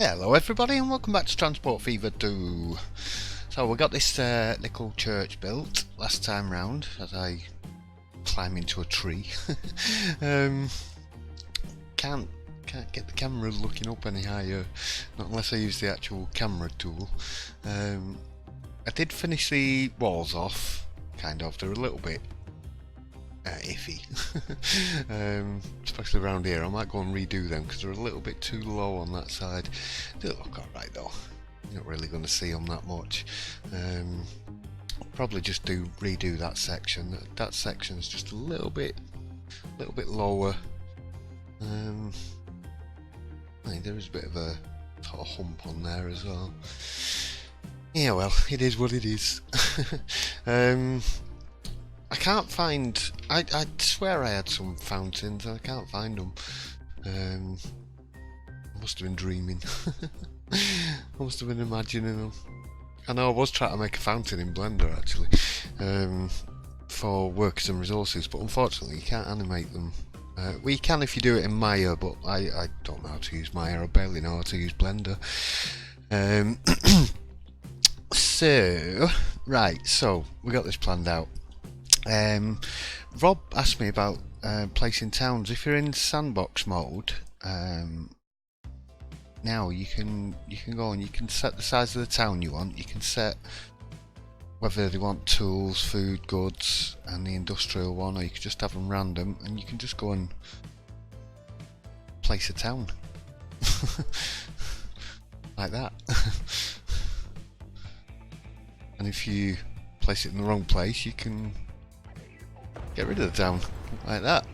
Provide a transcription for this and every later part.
Hello everybody and welcome back to Transport Fever 2. So we got this little church built last time round as I climb into a tree. Can't get the camera looking up any higher, not unless I use the actual camera tool. I did finish the walls off, kind of. They're a little bit iffy, especially around here. I might go and redo them because they're a little bit too low on that side. They look alright though, you're not really going to see them that much. Probably just redo that section. That section's just a little bit lower. I think there is a bit of a sort of hump on there as well. Yeah, well, it is what it is. I can't find. I swear I had some fountains. I can't find them. I must have been dreaming. I must have been imagining them. I know I was trying to make a fountain in Blender actually, for workers and resources, but unfortunately you can't animate them. Well, you can if you do it in Maya, but I don't know how to use Maya. I barely know how to use Blender. So right, so we got this planned out. Rob asked me about placing towns. If you're in sandbox mode, now you can go and you can set the size of the town you want. You can set whether they want tools, food, goods, and the industrial one, or you can just have them random, and you can just go and place a town like that. And if you place it in the wrong place, you can get rid of the town like that.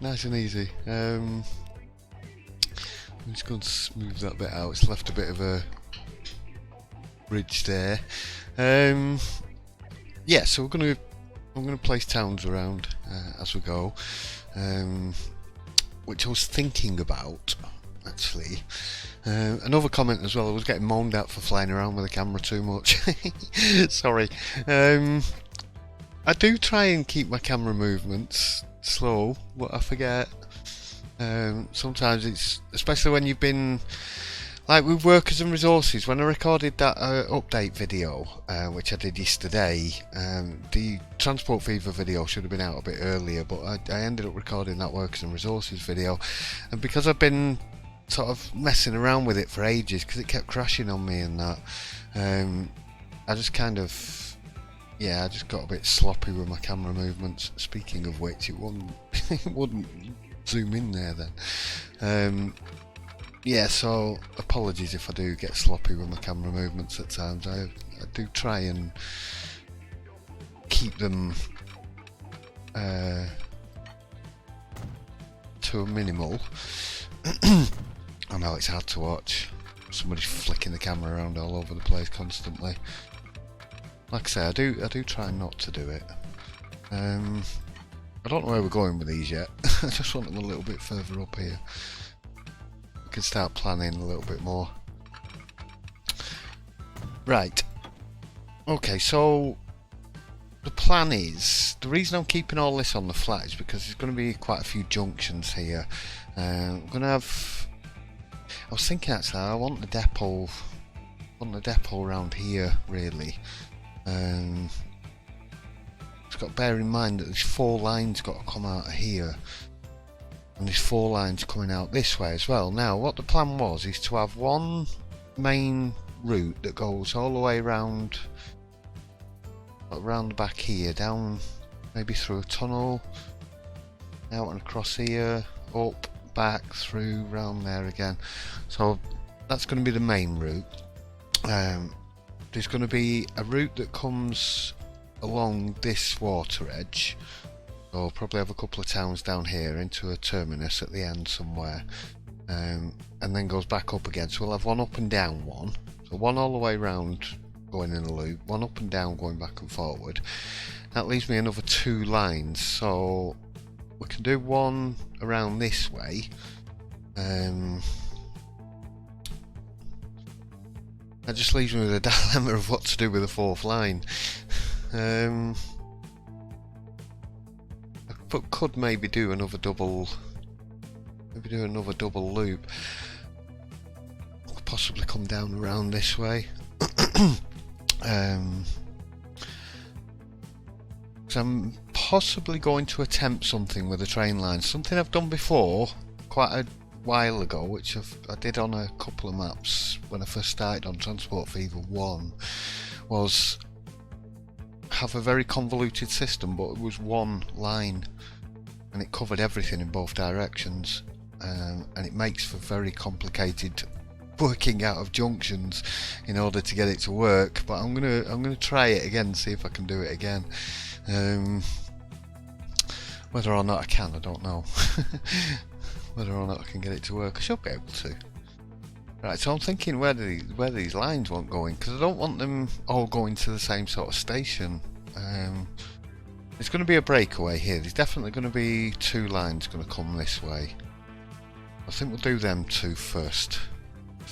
Nice and easy. I'm just going to smooth that bit out. It's left a bit of a bridge there. Yeah, so I'm gonna place towns around as we go, which I was thinking about actually. Another comment as well. I was getting moaned at for flying around with the camera too much. Sorry. I do try and keep my camera movements slow, but I forget. Sometimes it's, especially when you've been like with workers and resources, when I recorded that update video, which I did yesterday, the Transport Fever video should have been out a bit earlier, but I ended up recording that workers and resources video, and because I've been sort of messing around with it for ages because it kept crashing on me and that, I just kind of, yeah, I just got a bit sloppy with my camera movements. Speaking of which, it wouldn't zoom in there then. Yeah, so apologies if I do get sloppy with my camera movements at times. I do try and keep them to a minimal. I know it's hard to watch. Somebody's flicking the camera around all over the place constantly. Like I say, I do try not to do it. I don't know where we're going with these yet. I just want them a little bit further up here. We can start planning a little bit more. Right. Okay, so the plan is, the reason I'm keeping all this on the flat is because there's going to be quite a few junctions here. I'm going to have, I was thinking actually, I want the depot around here really. Just got to bear in mind that there's 4 lines got to come out of here, and there's 4 lines coming out this way as well. Now what the plan was is to have one main route that goes all the way around the back here, down maybe through a tunnel, out and across here, up, back, through, round there again. So that's going to be the main route. There's going to be a route that comes along this water edge, so I'll probably have a couple of towns down here into a terminus at the end somewhere, and then goes back up again. So we'll have one up and down one, so one all the way round going in a loop, one up and down going back and forward. That leaves me another 2 lines, so we can do one around this way. That just leaves me with a dilemma of what to do with the 4th line. I could maybe do another double loop. could possibly come down around this way. So I'm possibly going to attempt something with a train line. Something I've done before, quite a while ago, which I did on a couple of maps when I first started on Transport Fever 1, was have a very convoluted system, but it was one line and it covered everything in both directions, and it makes for very complicated working out of junctions in order to get it to work. But I'm gonna try it again, see if I can do it again. Whether or not I can, I don't know. Whether or not I can get it to work, I should be able to. Right, so I'm thinking where these lines won't go in, because I don't want them all going to the same sort of station. There's going to be a breakaway here. There's definitely going to be 2 lines going to come this way. I think we'll do them 2 first.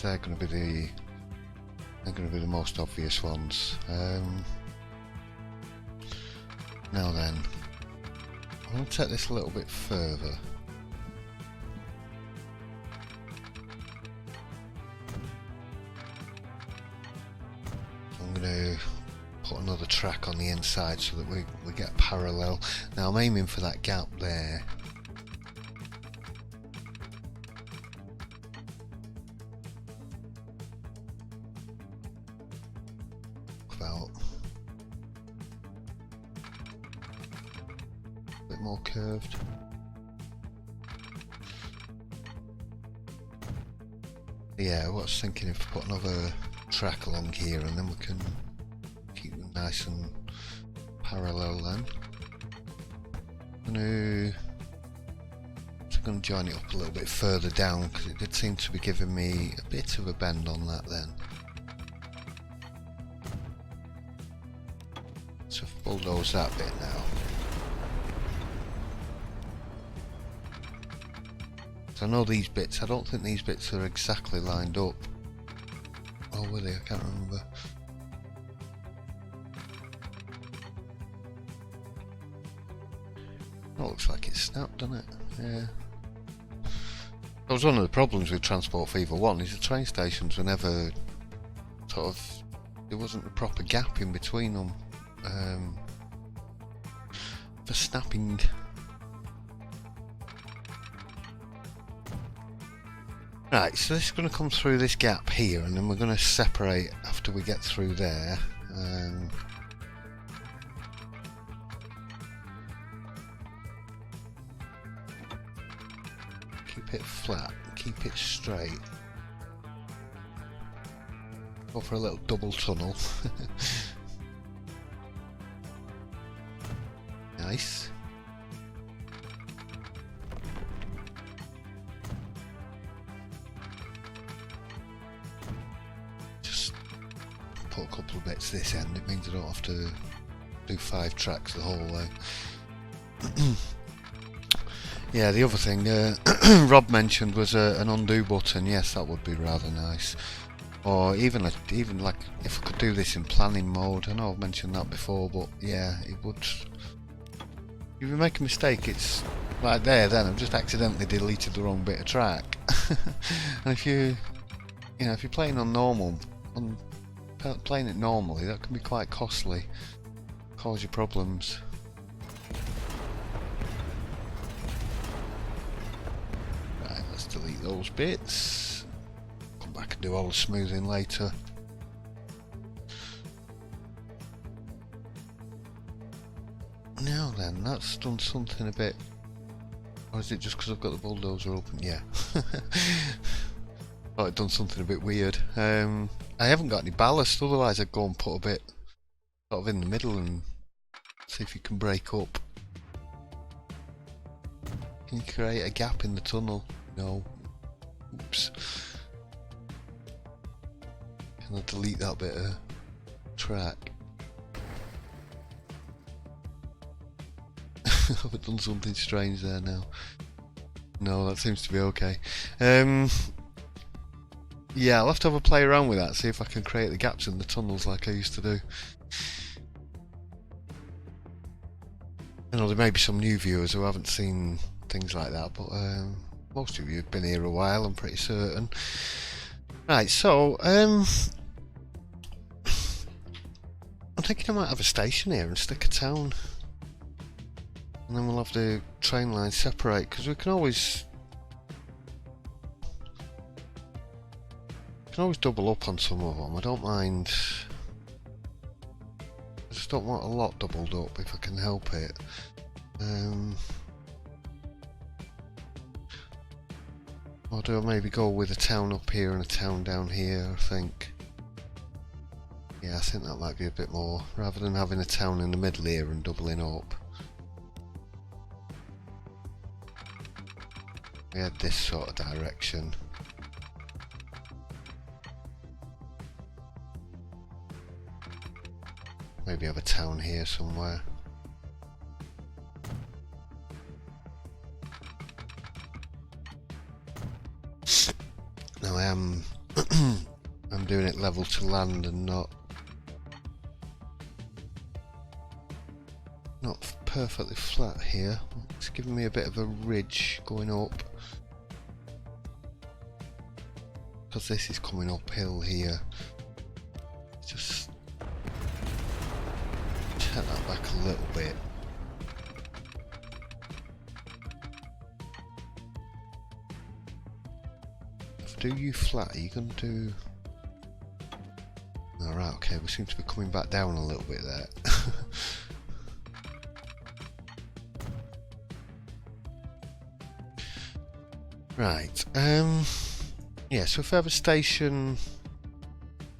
They're going to be the most obvious ones. Now then, I'm going to take this a little bit further. I'm going to put another track on the inside so that we get parallel. Now I'm aiming for that gap there. About a bit more curved. Yeah, I was thinking if we put another track along here and then we can keep them nice and parallel then. I'm going to join it up a little bit further down, because it did seem to be giving me a bit of a bend on that then. So I've bulldozed that bit now. So I know these bits, I don't think these bits are exactly lined up. Oh, were they? I can't remember. That looks like it's snapped, doesn't it? Yeah. That was one of the problems with Transport Fever 1, is the train stations were never sort of, there wasn't a proper gap in between them for snapping. Right, so this is going to come through this gap here, and then we're going to separate after we get through there. Keep it flat, keep it straight. Go for a little double tunnel. Nice. Put a couple of bits this end, it means I don't have to do 5 tracks the whole way. Yeah, the other thing Rob mentioned was an undo button. Yes, that would be rather nice. Or even like if I could do this in planning mode. I know I've mentioned that before, but yeah, it would. If you make a mistake, it's like there. Then I've just accidentally deleted the wrong bit of track. And if you're playing on normal, playing it normally, that can be quite costly, cause you problems. Right, let's delete those bits, come back and do all the smoothing later. Now then, that's done something a bit, or is it just because I've got the bulldozer open? Yeah. Thought I'd done something a bit weird. I haven't got any ballast, otherwise I'd go and put a bit sort of in the middle and see if you can break up. Can you create a gap in the tunnel? No. Oops. Can I delete that bit of track? I've done something strange there now. No, that seems to be okay. Yeah, I'll have to have a play around with that, see if I can create the gaps in the tunnels like I used to do. I know there may be some new viewers who haven't seen things like that, but most of you have been here a while, I'm pretty certain. Right, so I'm thinking I might have a station here and stick a town, and then we'll have the train line separate, because we can always double up on some of them. I don't mind. I just don't want a lot doubled up if I can help it. Or do I maybe go with a town up here and a town down here, I think. Yeah, I think that might be a bit more, rather than having a town in the middle here and doubling up. We had this sort of direction. Maybe have a town here somewhere. Now I am I'm doing it level to land and not perfectly flat here. It's giving me a bit of a ridge going up, because this is coming uphill here. Just take that back a little bit. If I do you flat, are you going to do... Alright, okay, we seem to be coming back down a little bit there. Right, yeah, so if I have a station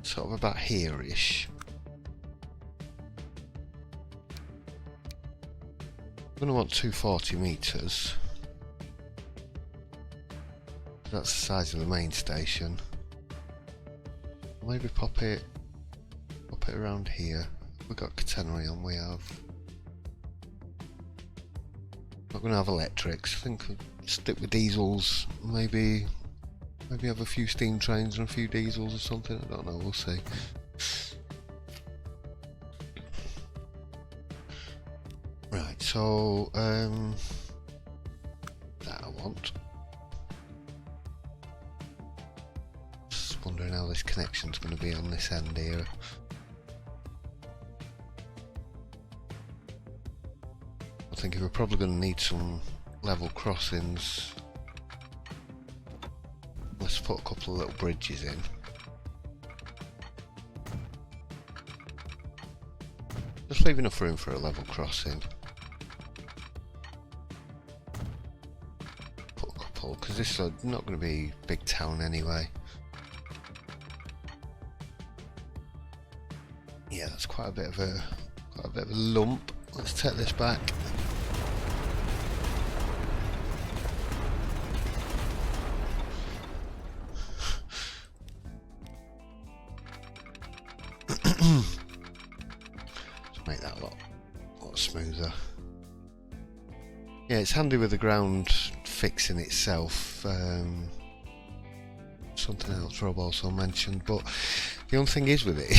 sort of about here-ish, I'm going to want 240 metres. That's the size of the main station. Maybe pop it around here. We've got catenary on, we have. Not going to have electrics. I think I'll stick with diesels. Maybe have a few steam trains and a few diesels or something. I don't know. We'll see. Right. So that I want. Just wondering how this connection's going to be on this end here. I think we're probably going to need some level crossings. Let's put a couple of little bridges in. Just leave enough room for a level crossing. Put a couple, because this is not going to be a big town anyway. Yeah, that's quite a bit of a lump. Let's take this back. Make that a lot smoother. Yeah, it's handy with the ground fixing itself. Something else Rob also mentioned, but the only thing is with it,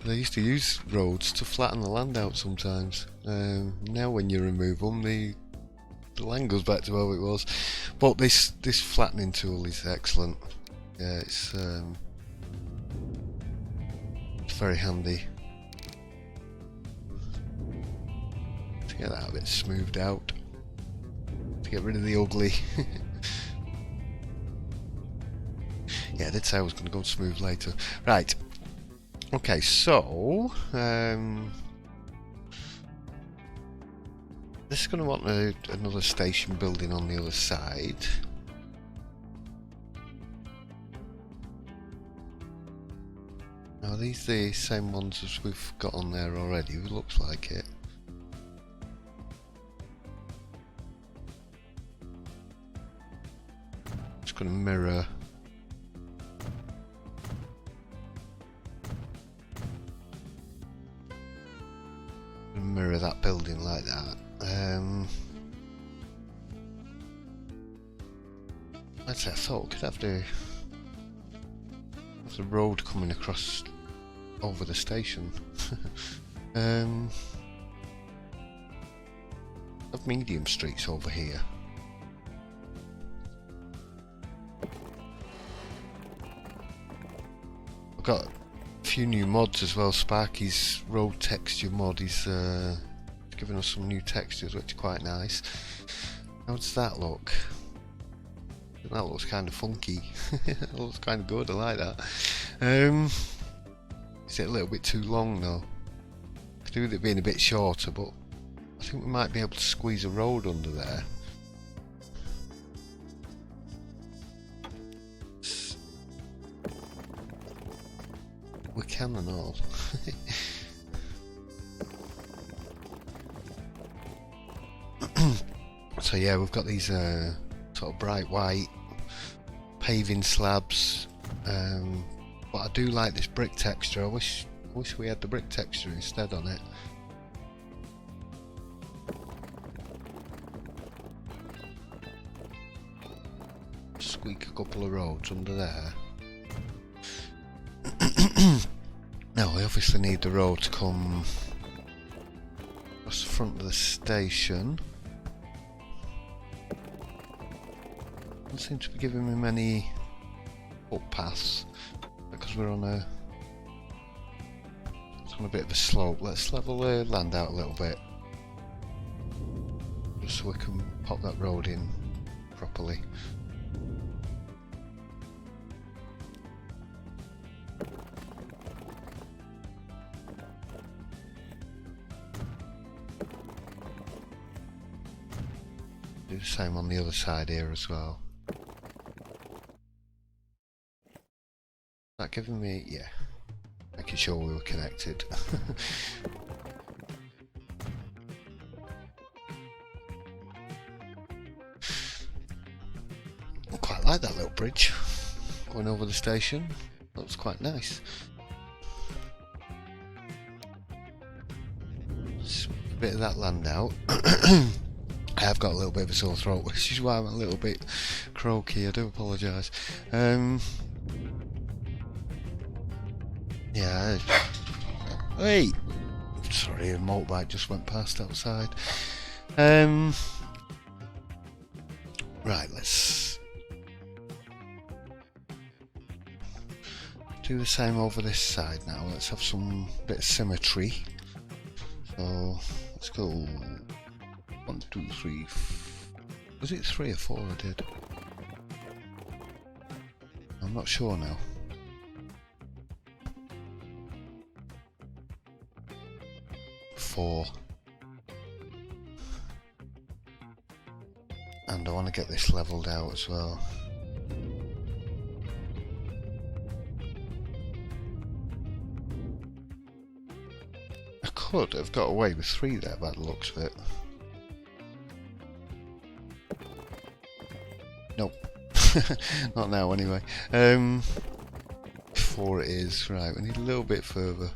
they used to use roads to flatten the land out sometimes. Now when you remove them, the land goes back to how it was. But this flattening tool is excellent. Yeah, it's very handy to get that a bit smoothed out, to get rid of the ugly. Yeah, I did say I was going to go smooth later. Right, okay, so this is going to want another station building on the other side. Now, are these the same ones as we've got on there already? It looks like it. Just going to mirror. Mirror that building like that. Actually, I thought we could have the road coming across over the station. Have medium streets over here. got a few new mods as well. Sparky's road texture mod is giving us some new textures, which are quite nice. How does that look? That looks kind of funky. It looks kind of good, I like that. Is it a little bit too long though? Could do with it being a bit shorter, but I think we might be able to squeeze a road under there. We can and all. So yeah, we've got these sort of bright white paving slabs, but I do like this brick texture. I wish we had the brick texture instead on it. Squeak a couple of roads under there. Now we obviously need the road to come across the front of the station. Doesn't seem to be giving me many footpaths because we're on a bit of a slope. Let's level the land out a little bit just so we can pop that road in properly. Do the same on the other side here as well. Is that giving me, yeah, making sure we were connected. I quite like that little bridge going over the station. Looks quite nice. Just a bit of that land out. I have got a little bit of a sore throat, which is why I'm a little bit croaky. I do apologise. Yeah. Hey! Sorry, a motorbike just went past outside. Right, let's do the same over this side now. Let's have some bit of symmetry. So let's go 1, 2, 3. Was it 3 or 4 I did? I'm not sure now. 4. And I want to get this leveled out as well. I could have got away with 3 there by the looks of it. Nope. Not now anyway. 4 it is. Right, we need a little bit further.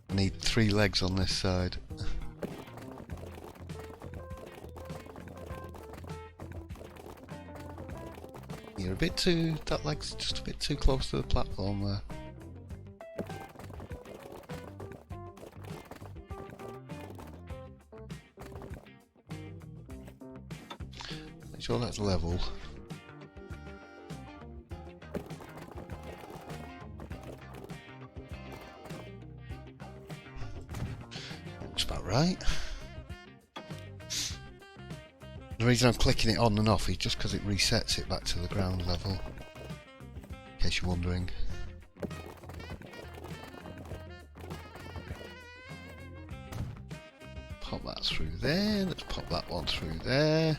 I need 3 legs on this side. You're a bit too, that leg's just a bit too close to the platform there. Make sure that's level. Looks about right. The reason I'm clicking it on and off is just because it resets it back to the ground level, in case you're wondering. Pop that through there, let's pop that one through there.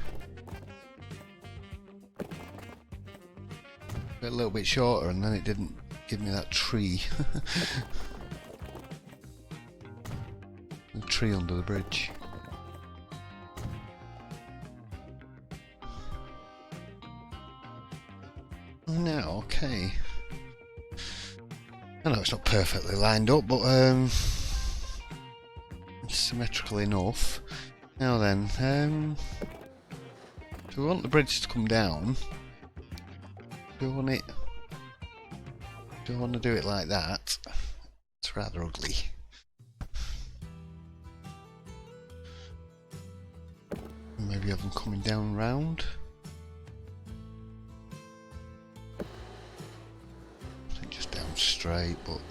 A little bit shorter and then it didn't give me that tree. The tree under the bridge. Now, okay. I know it's not perfectly lined up, but it's symmetrical enough. Now then, do we want the bridge to come down? Do we want it? Do I want to do it like that? It's rather ugly. Maybe have them coming down round. straight, but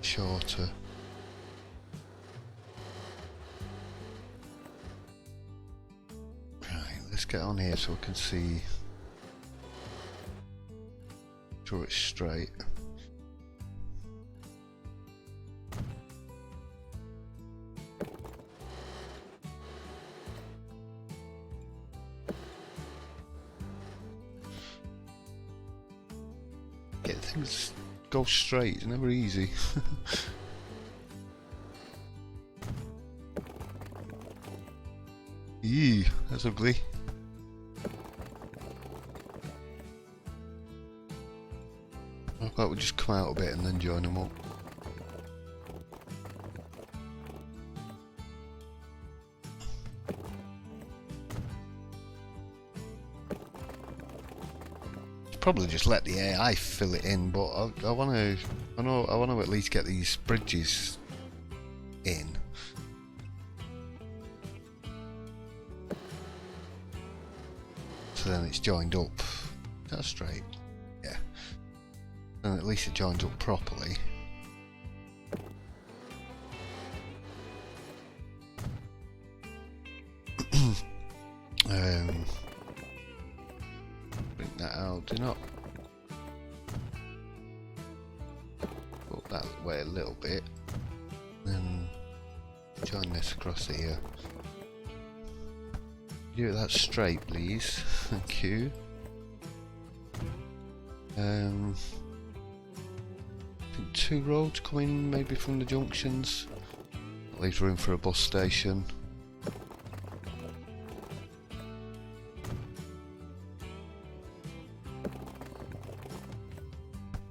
shorter. Right, let's get on here so we can see. Sure it's straight. Get things go straight, it's never easy. Eee, that's ugly. I thought we'd just come out a bit and then join them up. Probably just let the AI fill it in, but I want to at least get these bridges in. So then it's joined up. That's straight. Yeah. And at least it joins up properly. Bring that out. Do not put that way a little bit. Then join this across here. Do that straight, please. Thank you. I think 2 roads coming maybe from the junctions. Leaves room for a bus station.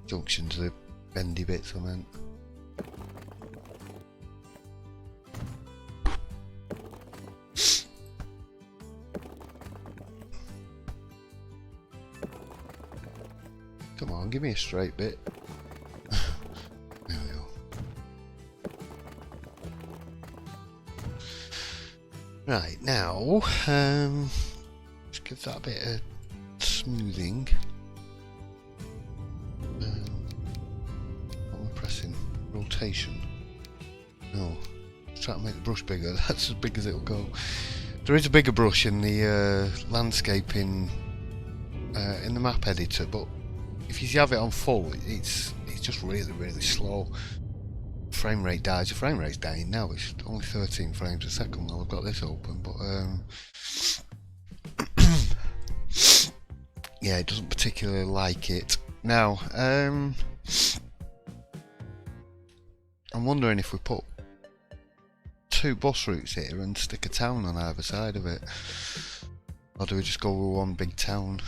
Junctions are the bendy bits I meant. Come on, give me a straight bit. There we go. Right, now, let's give that a bit of smoothing. What am I pressing? Rotation. No, try to make the brush bigger. That's as big as it'll go. There is a bigger brush in the landscaping in the map editor, but if you have it on full, it's just really slow. Frame rate dies. The frame rate's dying now. It's only 13 frames a second while I've got this open, but yeah, it doesn't particularly like it. Now, I'm wondering if we put 2 bus routes here and stick a town on either side of it, or do we just go with one big town?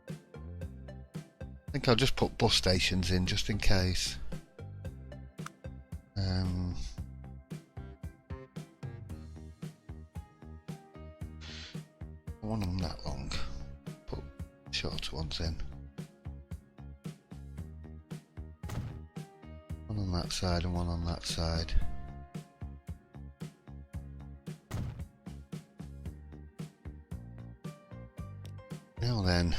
I think I'll just put bus stations in just in case. I want them that long. Put shorter ones in. One on that side and one on that side. Now then,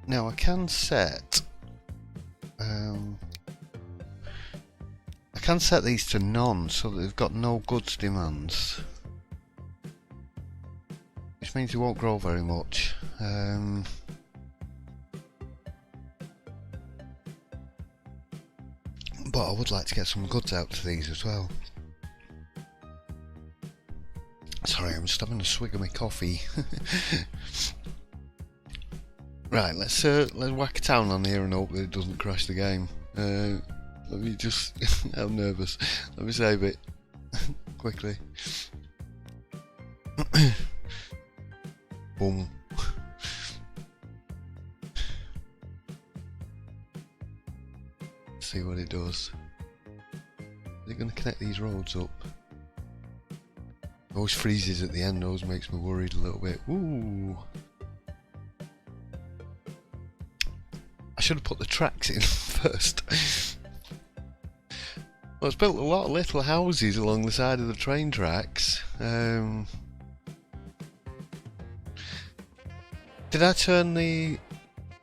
now I can set these to none so that they've got no goods demands, which means they won't grow very much. But I would like to get some goods out to these as well. Sorry, I'm just having a swig of my coffee. Right, let's whack a town on here and hope that it doesn't crash the game. Let me just... I'm nervous. Let me save it. Quickly. Boom. See what it does. Is it going to connect these roads up? It always freezes at the end, always makes me worried a little bit. Ooh. I should have put the tracks in first. Well, it's built a lot of little houses along the side of the train tracks. Did I turn the...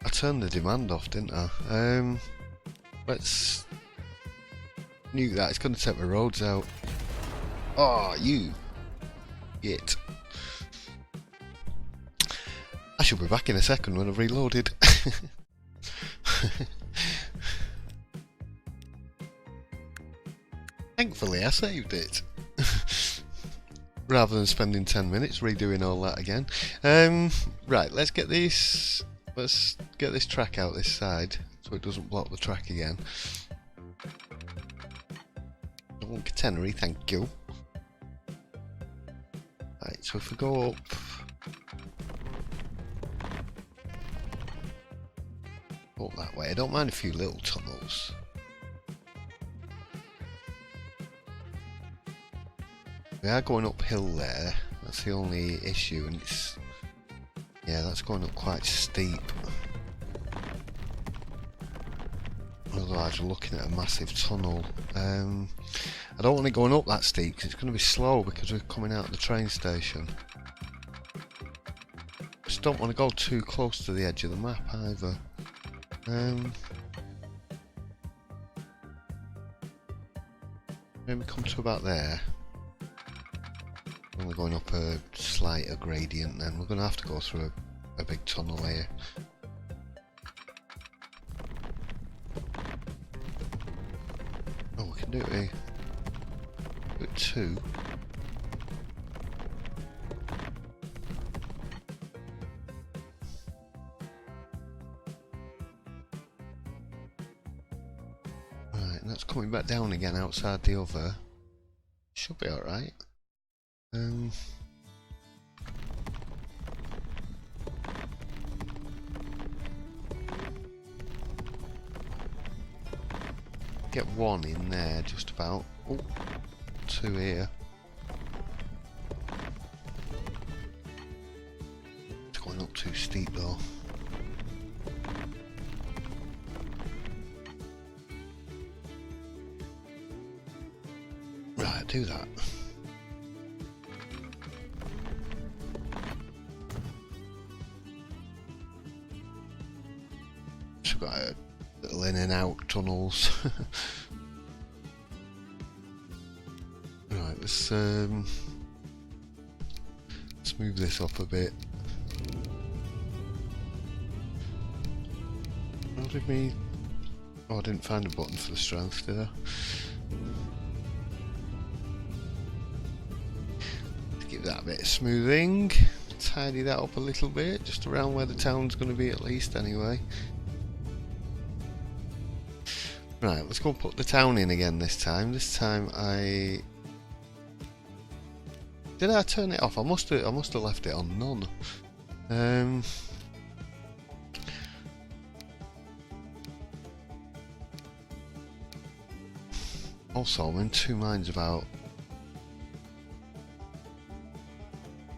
I turned the demand off, didn't I? Let's nuke that. It's going to take my roads out. Oh, you git. I should be back in a second when I've reloaded. Thankfully, I saved it. Rather than spending 10 minutes redoing all that again. Right, let's get this track out this side so it doesn't block the track again. I want catenary, thank you. Right, so if we go up that way, I don't mind a few little tunnels. We are going uphill there, that's the only issue, and it's... yeah, that's going up quite steep. Otherwise we're looking at a massive tunnel. I don't want it going up that steep because it's going to be slow because we're coming out of the train station. Just don't want to go too close to the edge of the map either. Maybe come to about there. We're going up a slighter gradient then. We're going to have to go through a big tunnel here. Oh, we can do it here. Do it two. Right, and that's coming back down again outside the other. Should be alright. Get one in there, just about. Oh, two here. It's going up too steep though. Right, do that. So got a little in and out tunnels. Right, let's move this up a bit. How did we... oh, I didn't find a button for the strength, did I? Let's give that a bit of smoothing. Tidy that up a little bit, just around where the town's going to be at least anyway. Right, let's go and put the town in again this time. This time I... did I turn it off? I must have left it on none. Also, I'm in two minds about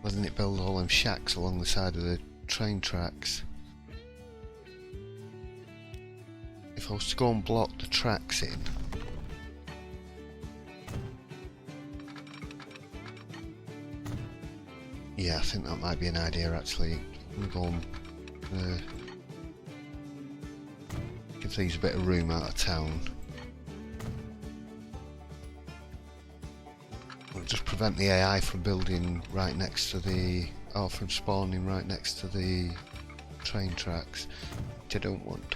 letting it build all them shacks along the side of the train tracks. If I was to go and block the tracks in, yeah, I think that might be an idea actually. I'm going to give these a bit of room out of town. It'll just prevent the AI from building right next to the, or from spawning right next to the train tracks, which I don't want.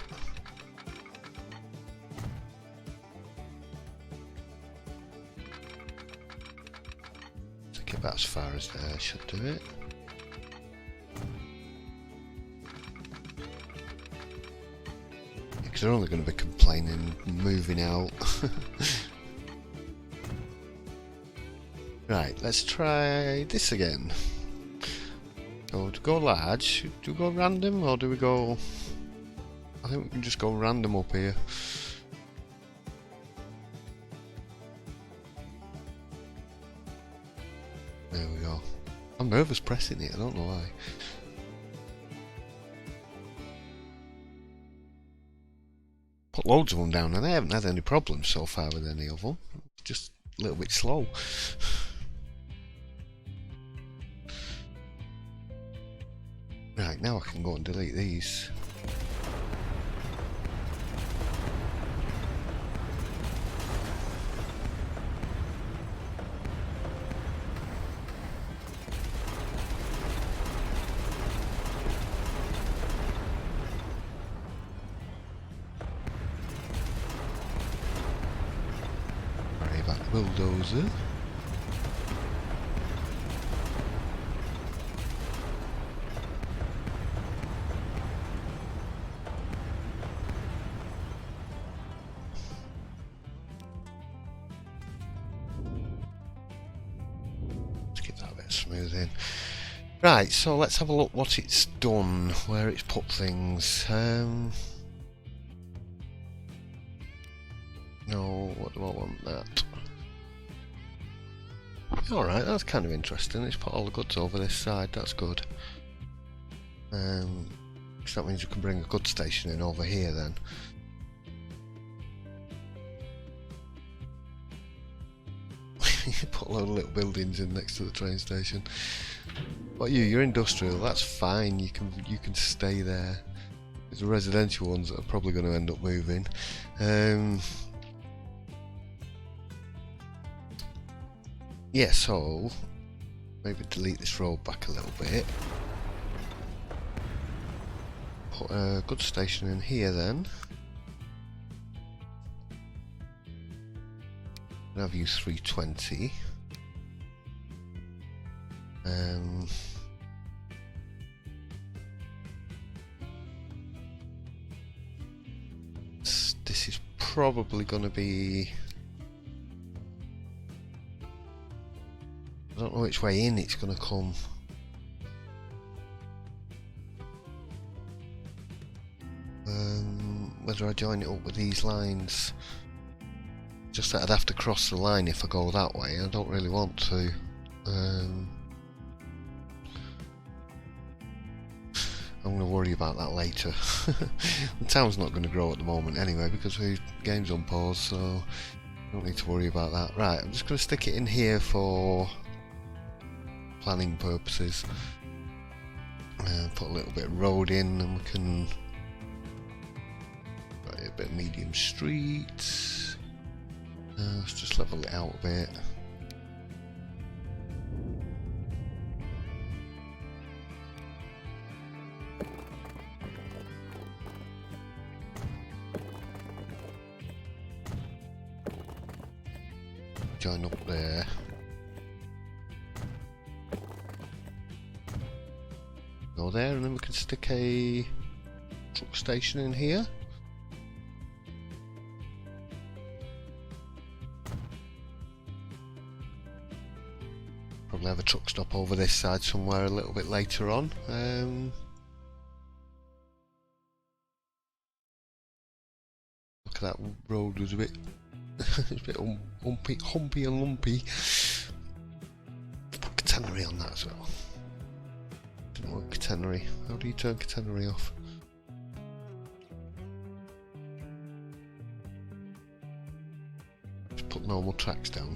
About as far as there, should do it. Because they're only going to be complaining, moving out. Right, let's try this again. So to go large, do we go random or do we go... I think we can just go random up here. There we go. I'm nervous pressing it, I don't know why. Put loads of them down, and I haven't had any problems so far with any of them. Just a little bit slow. Right, now I can go and delete these. Right, back the bulldozer. Smoothing. Right, so let's have a look what it's done, where it's put things. No, what do I want that? Alright, that's kind of interesting. It's put all the goods over this side, that's good. So that means we can bring a goods station in over here then. Put a load of little buildings in next to the train station. But you're industrial, that's fine, you can stay there. There's the residential ones that are probably going to end up moving. Yeah, so maybe delete this road back a little bit. Put a goods station in here then. Have you 320. This is probably going to be. I don't know which way in it's going to come. Whether I join it up with these lines. Just that I'd have to cross the line if I go that way. I don't really want to. I'm going to worry about that later. The town's not going to grow at the moment anyway because the game's on pause, so I don't need to worry about that. Right, I'm just going to stick it in here for planning purposes. Put a little bit of road in, and we can write a bit of medium streets. Let's just level it out a bit. Join up there. Go there, and then we can stick a truck station in here. Probably have a truck stop over this side somewhere a little bit later on. Look at that road, was a bit, it's a bit humpy and lumpy. Put catenary on that as well. Didn't want catenary. How do you turn catenary off? Just put normal tracks down.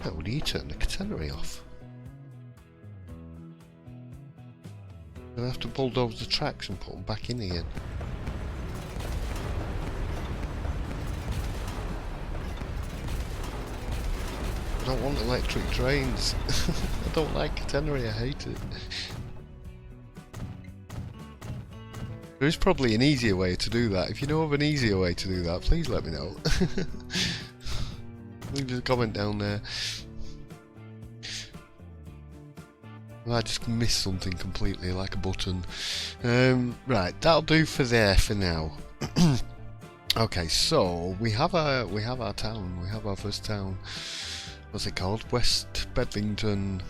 How would you turn the catenary off? I'll have to bulldoze the tracks and put them back in again. I don't want electric trains. I don't like catenary, I hate it. There is probably an easier way to do that. If you know of an easier way to do that, please let me know. Leave a comment down there. I just missed something completely, like a button. Right, that'll do for there for now. Okay, so we have our town. We have our first town. What's it called? West Bedlington.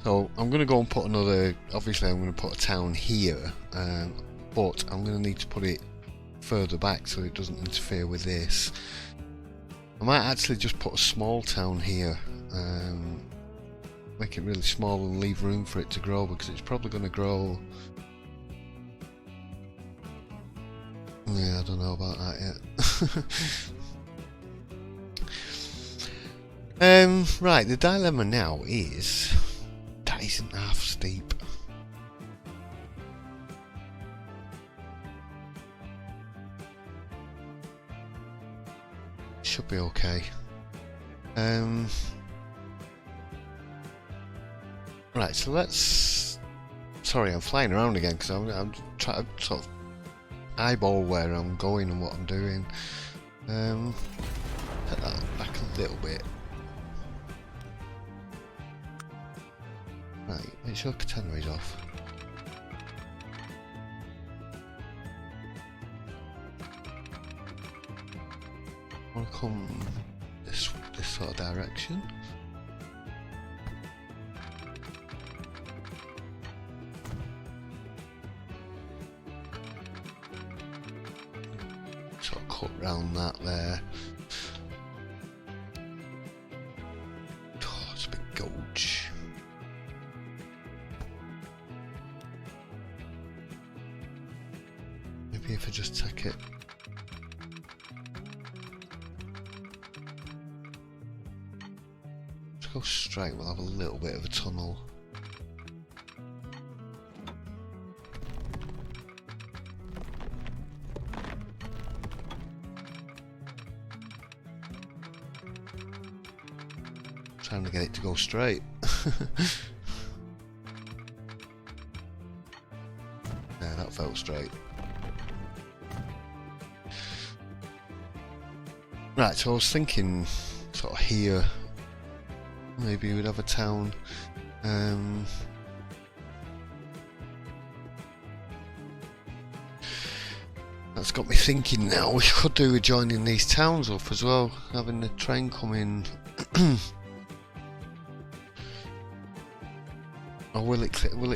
So I'm going to go and put another. Obviously, I'm going to put a town here, but I'm going to need to put it further back so it doesn't interfere with this. I might actually just put a small town here, make it really small and leave room for it to grow, because it's probably going to grow. Yeah, I don't know about that yet. Right, the dilemma now is that isn't half steep. Should be okay. Right, so let's. Sorry, I'm flying around again because I'm trying to sort of eyeball where I'm going and what I'm doing. Put that back a little bit. Right, make sure catenary's off. I want to come this sort of direction. Sort of cut round that there. Oh, it's a bit gouge. Maybe if I just take it. Let's go straight, we'll have a little bit of a tunnel. Trying to get it to go straight. Yeah, that felt straight. Right, so I was thinking sort of here, maybe we'd have a town. That's got me thinking now, we could do with joining these towns up as well, having the train come in. Or will it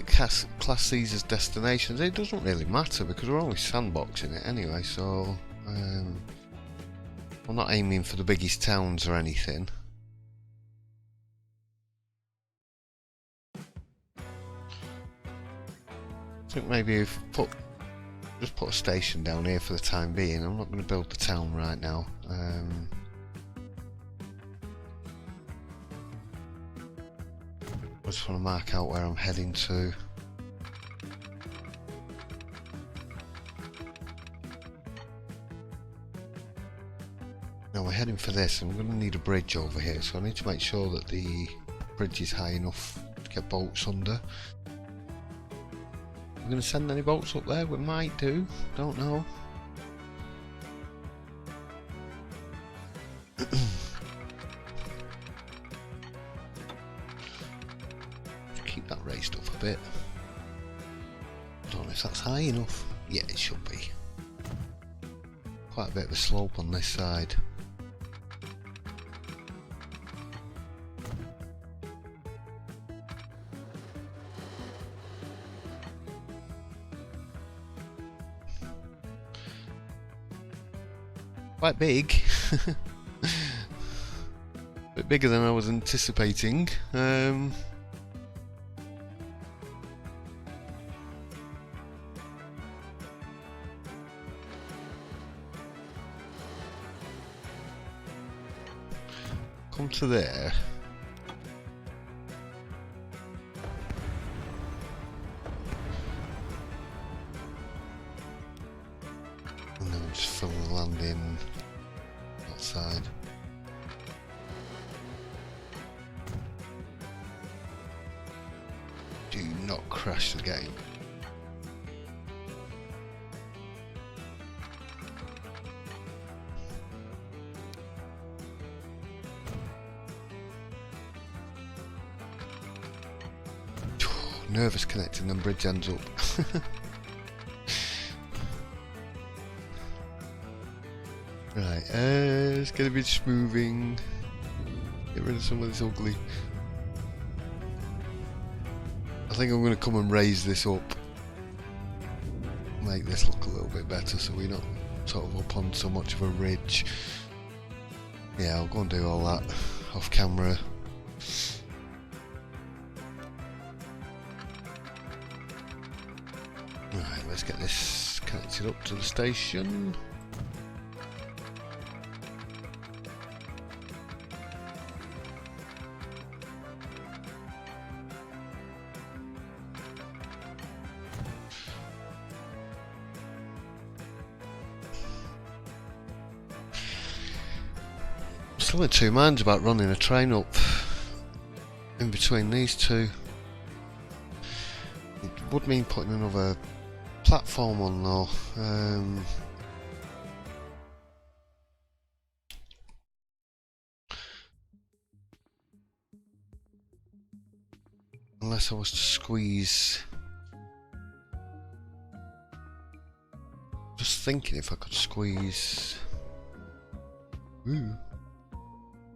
class these as destinations? It doesn't really matter because we're only sandboxing it anyway, so I'm not aiming for the biggest towns or anything. I think maybe if just put a station down here for the time being. I'm not going to build the town right now. I just want to mark out where I'm heading to. Now we're heading for this, and we're going to need a bridge over here, so I need to make sure that the bridge is high enough to get boats under. We're going to send any boats up there? We might do, don't know. Keep that raised up a bit. I don't know if that's high enough. Yeah, it should be. Quite a bit of a slope on this side. Quite big. A bit bigger than I was anticipating. Come to there. And then just fill the land in that side. Do not crash the game. Nervous connecting them bridge ends up. Right, let's get a bit smoothing. Get rid of some of this ugly. I think I'm going to come and raise this up. Make this look a little bit better so we're not sort of up on so much of a ridge. Yeah, I'll go and do all that off camera. Right, let's get this connected up to the station. Still in two minds about running a train up in between these two. It would mean putting another platform on though. Unless I was to squeeze. Just thinking if I could squeeze. Ooh.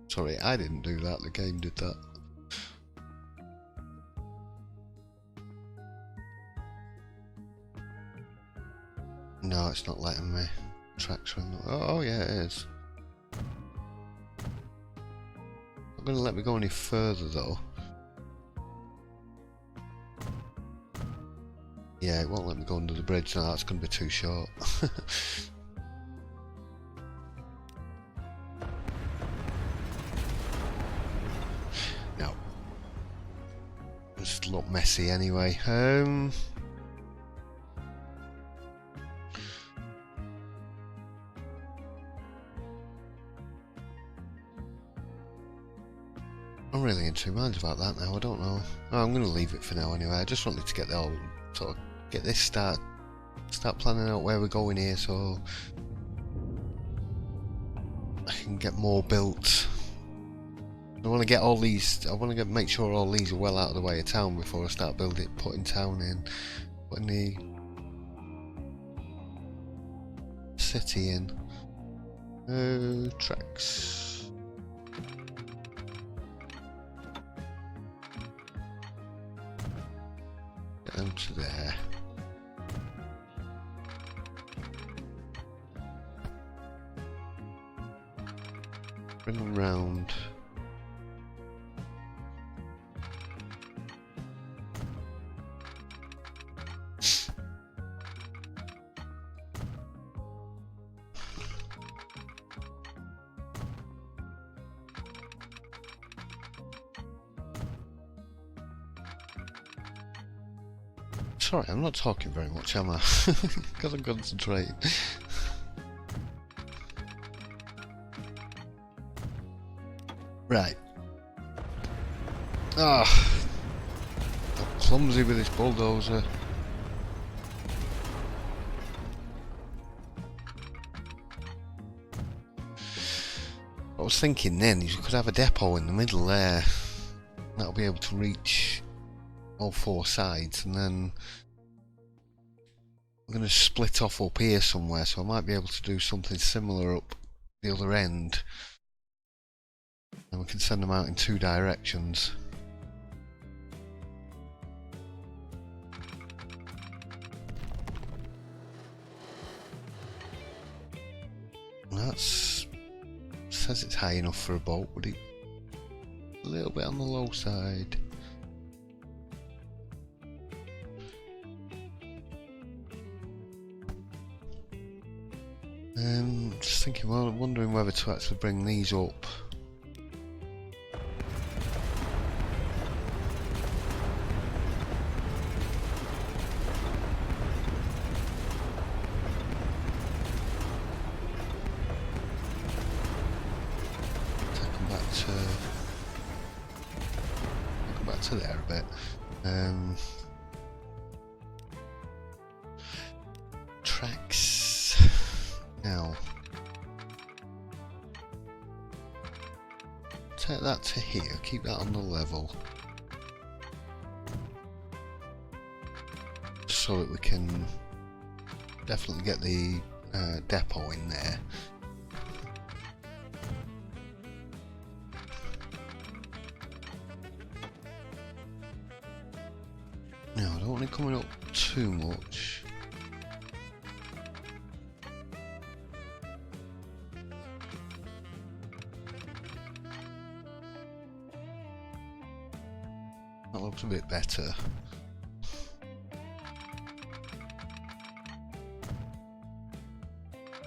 Sorry, I didn't do that, the game did that. No, it's not letting me. Tracks are in the... Oh yeah, it is. Not going to let me go any further though. Yeah, it won't let me go under the bridge now, that's going to be too short. No. Just look messy anyway. I'm really in two minds about that now, I don't know. Oh, I'm going to leave it for now anyway, I just wanted to get the whole, sort of, get this start planning out where we're going here so I can get more built. I want to get all these, make sure all these are well out of the way of town before I start putting town in, putting the city in. Tracks. Get them to there. Bring them round. Sorry, I'm not talking very much, am I? Because I'm concentrating. Right. Ah, I'm clumsy with this bulldozer. I was thinking then you could have a depot in the middle there. That'll be able to reach all four sides, and then I'm going to split off up here somewhere, so I might be able to do something similar up the other end, and we can send them out in two directions. That's says it's high enough for a boat, would it? A little bit on the low side. Just thinking, well, I'm wondering whether to actually bring these up. Come back to there a bit. Tracks now. Take that to here, keep that on the level, so that we can definitely get the depot in there. Now I don't want it coming up too much. Looks a bit better.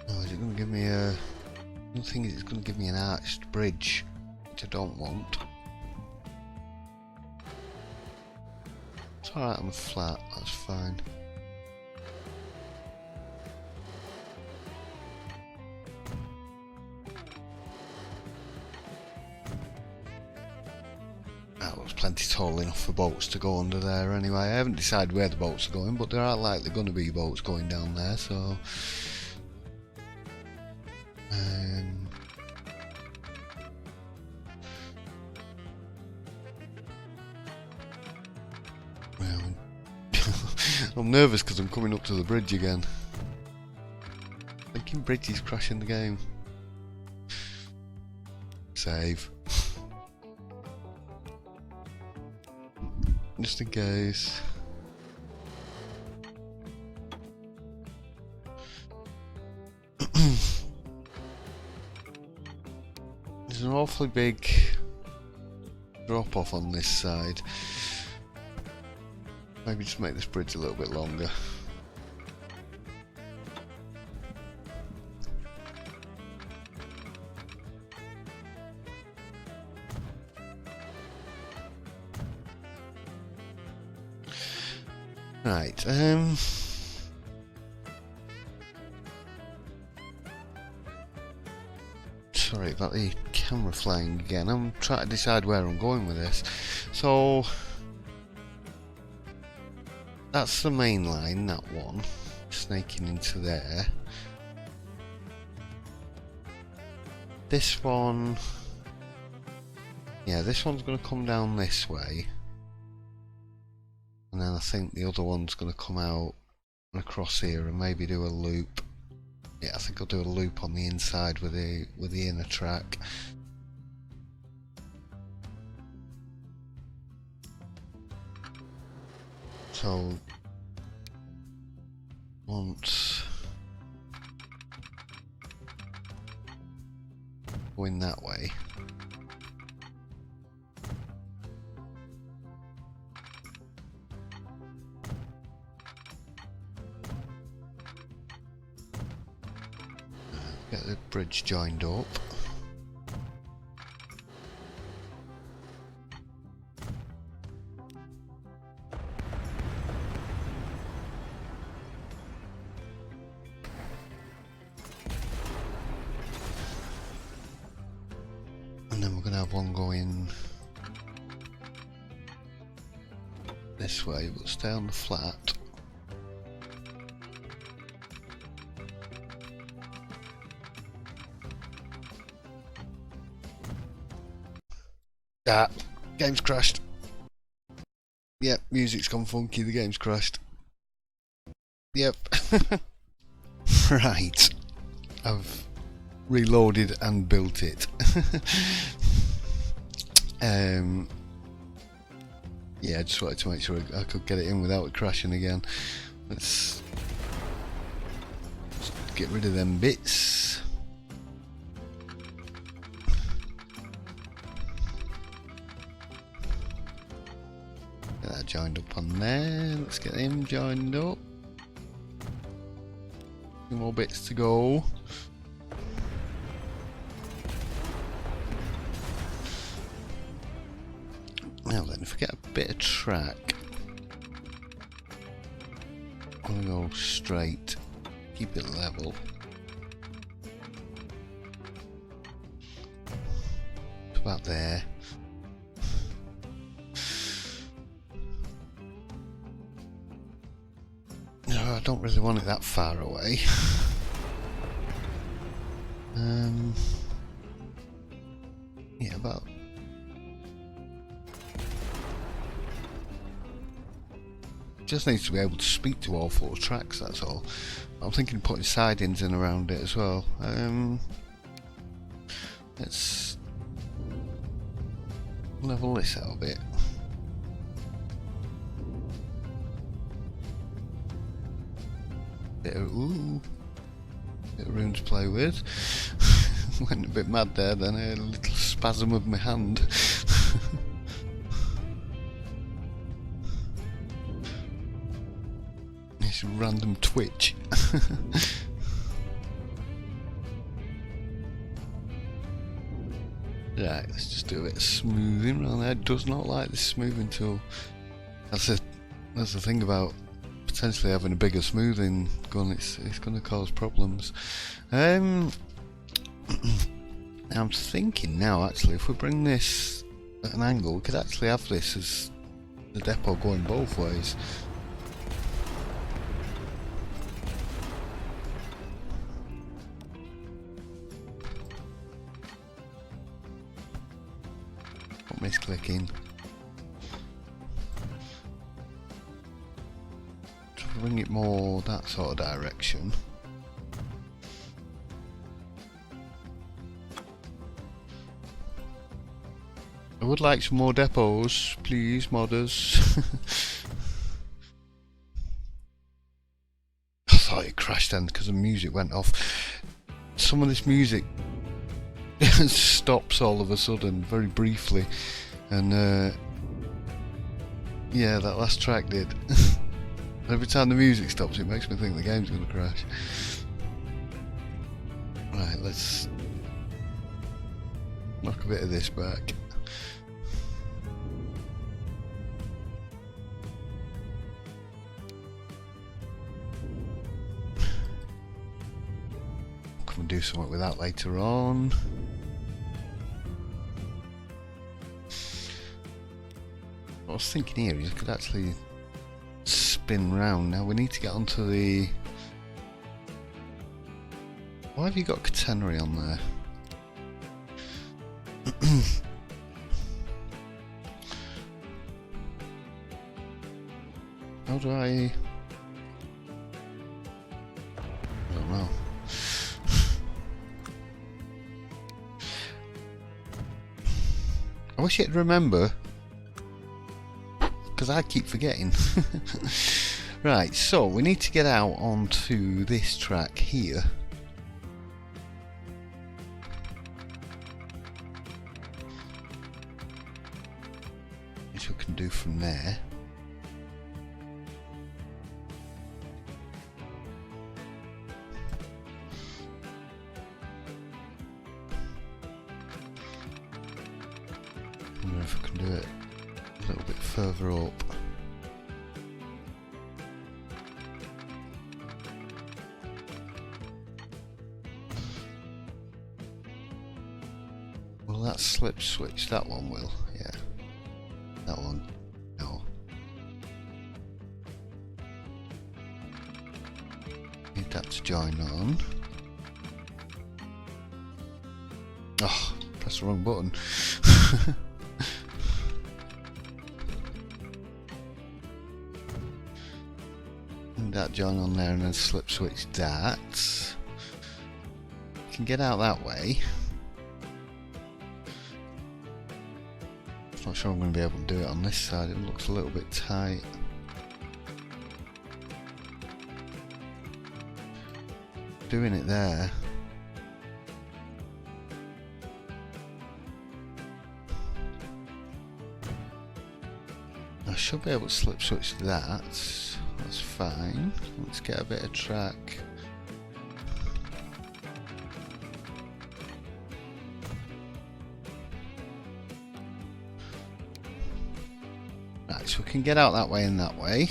Oh, is it going to give me a... I don't think it's going to give me an arched bridge, which I don't want. It's alright on the flat, that's fine. That looks plenty tall enough for boats to go under there anyway. I haven't decided where the boats are going, but there are likely going to be boats going down there, so... Well, I'm nervous because I'm coming up to the bridge again. Thinking bridge is crashing the game. Save. Just in case. There's an awfully big drop off on this side. Maybe just make this bridge a little bit longer. Right, sorry about the camera flying again. I'm trying to decide where I'm going with this. So that's the main line, that one, snaking into there. This one, yeah, this one's going to come down this way. And then I think the other one's going to come out and across here and maybe do a loop. Yeah, I think I'll do a loop on the inside with the inner track. So once going that way. Get the bridge joined up. And then we're going to have one going this way, but stay on the flat. Ah, game's crashed. Yep, music's gone funky, the game's crashed. Yep. Right. I've reloaded and built it. Yeah, I just wanted to make sure I could get it in without it crashing again. Let's get rid of them bits. Get that joined up on there. Let's get him joined up. Two more bits to go. Now then, if I get a bit of track, I'm gonna go straight, keep it level. It's about there. No, I don't really want it that far away. Yeah, about. Just needs to be able to speak to all four tracks, that's all. I'm thinking of putting sidings in around it as well. Let's level this out a bit. Bit of room to play with. Went a bit mad there, then a little spasm of my hand. this random twitch. Right, let's just do a bit of smoothing around there. It does not like this smoothing tool. That's the thing about potentially having a bigger smoothing gun. It's going to cause problems. I'm thinking now, actually, if we bring this at an angle, we could actually have this as the depot going both ways. Not misclicking. Bring it more that sort of direction. I would like some more depots, please, modders. I thought it crashed then because the music went off. Some of this music stops all of a sudden, very briefly, and yeah, that last track did. Every time the music stops, it makes me think the game's going to crash. Right, let's knock a bit of this back. Come and do something with that later on. What I was thinking here is I could actually spin round. Now we need to get onto the... Why have you got catenary on there? How do I don't know. I wish you'd remember, because I keep forgetting. Right, so we need to get out onto this track here. Which we can do from there. I wonder if I can do it a little bit further up. Will that slip switch? That one will, yeah. That one, no. Need that to join on. Oh, press the wrong button. That join on there and then slip switch that. You can get out that way. Not sure I'm going to be able to do it on this side, it looks a little bit tight. Doing it there. I should be able to slip switch that. That's fine. Let's get a bit of track. Right, so we can get out that way and that way.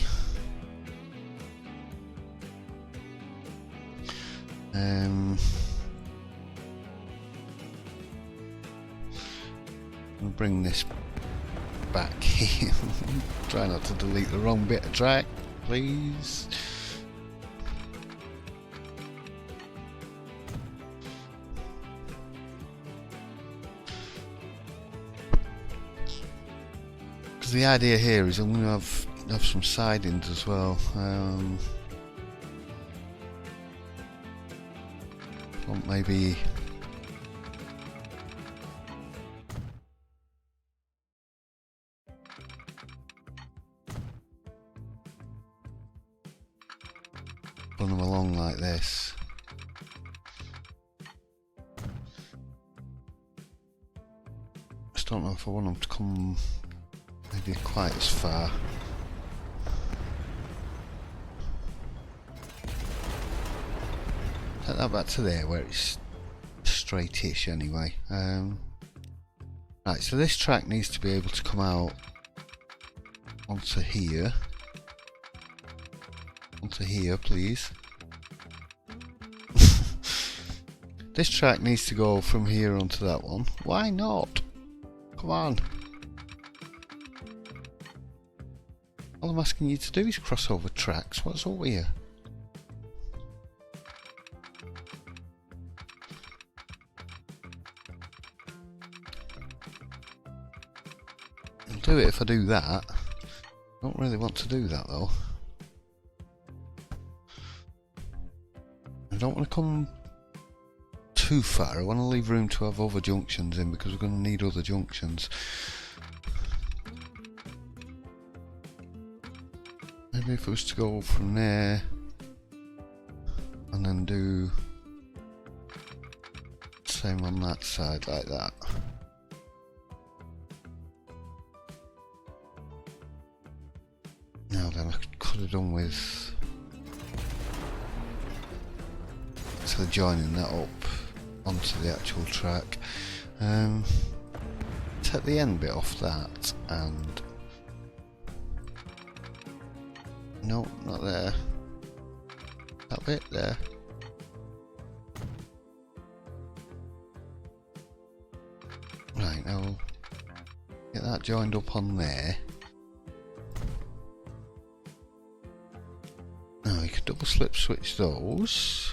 We'll bring this back here. Try not to delete the wrong bit of track, please. Because the idea here is I'm going to have some sidings as well. Want maybe run them along like this. Just don't know if I want them to come maybe quite as far. that back to there where it's straightish anyway. Right, so this track needs to be able to come out onto here. Onto here, please. This track needs to go from here onto that one. Why not? Come on. All I'm asking you to do is cross over tracks. What's up with you? I'll do it if I do that. I don't really want to do that though. I don't want to come too far. I want to leave room to have other junctions in because we're going to need other junctions. Maybe if it was to go from there and then do the same on that side like that. Now then, I could have done with joining that up onto the actual track. Take the end bit off that and no, not there. That bit there. Right, now get that joined up on there. Now we can double slip switch those.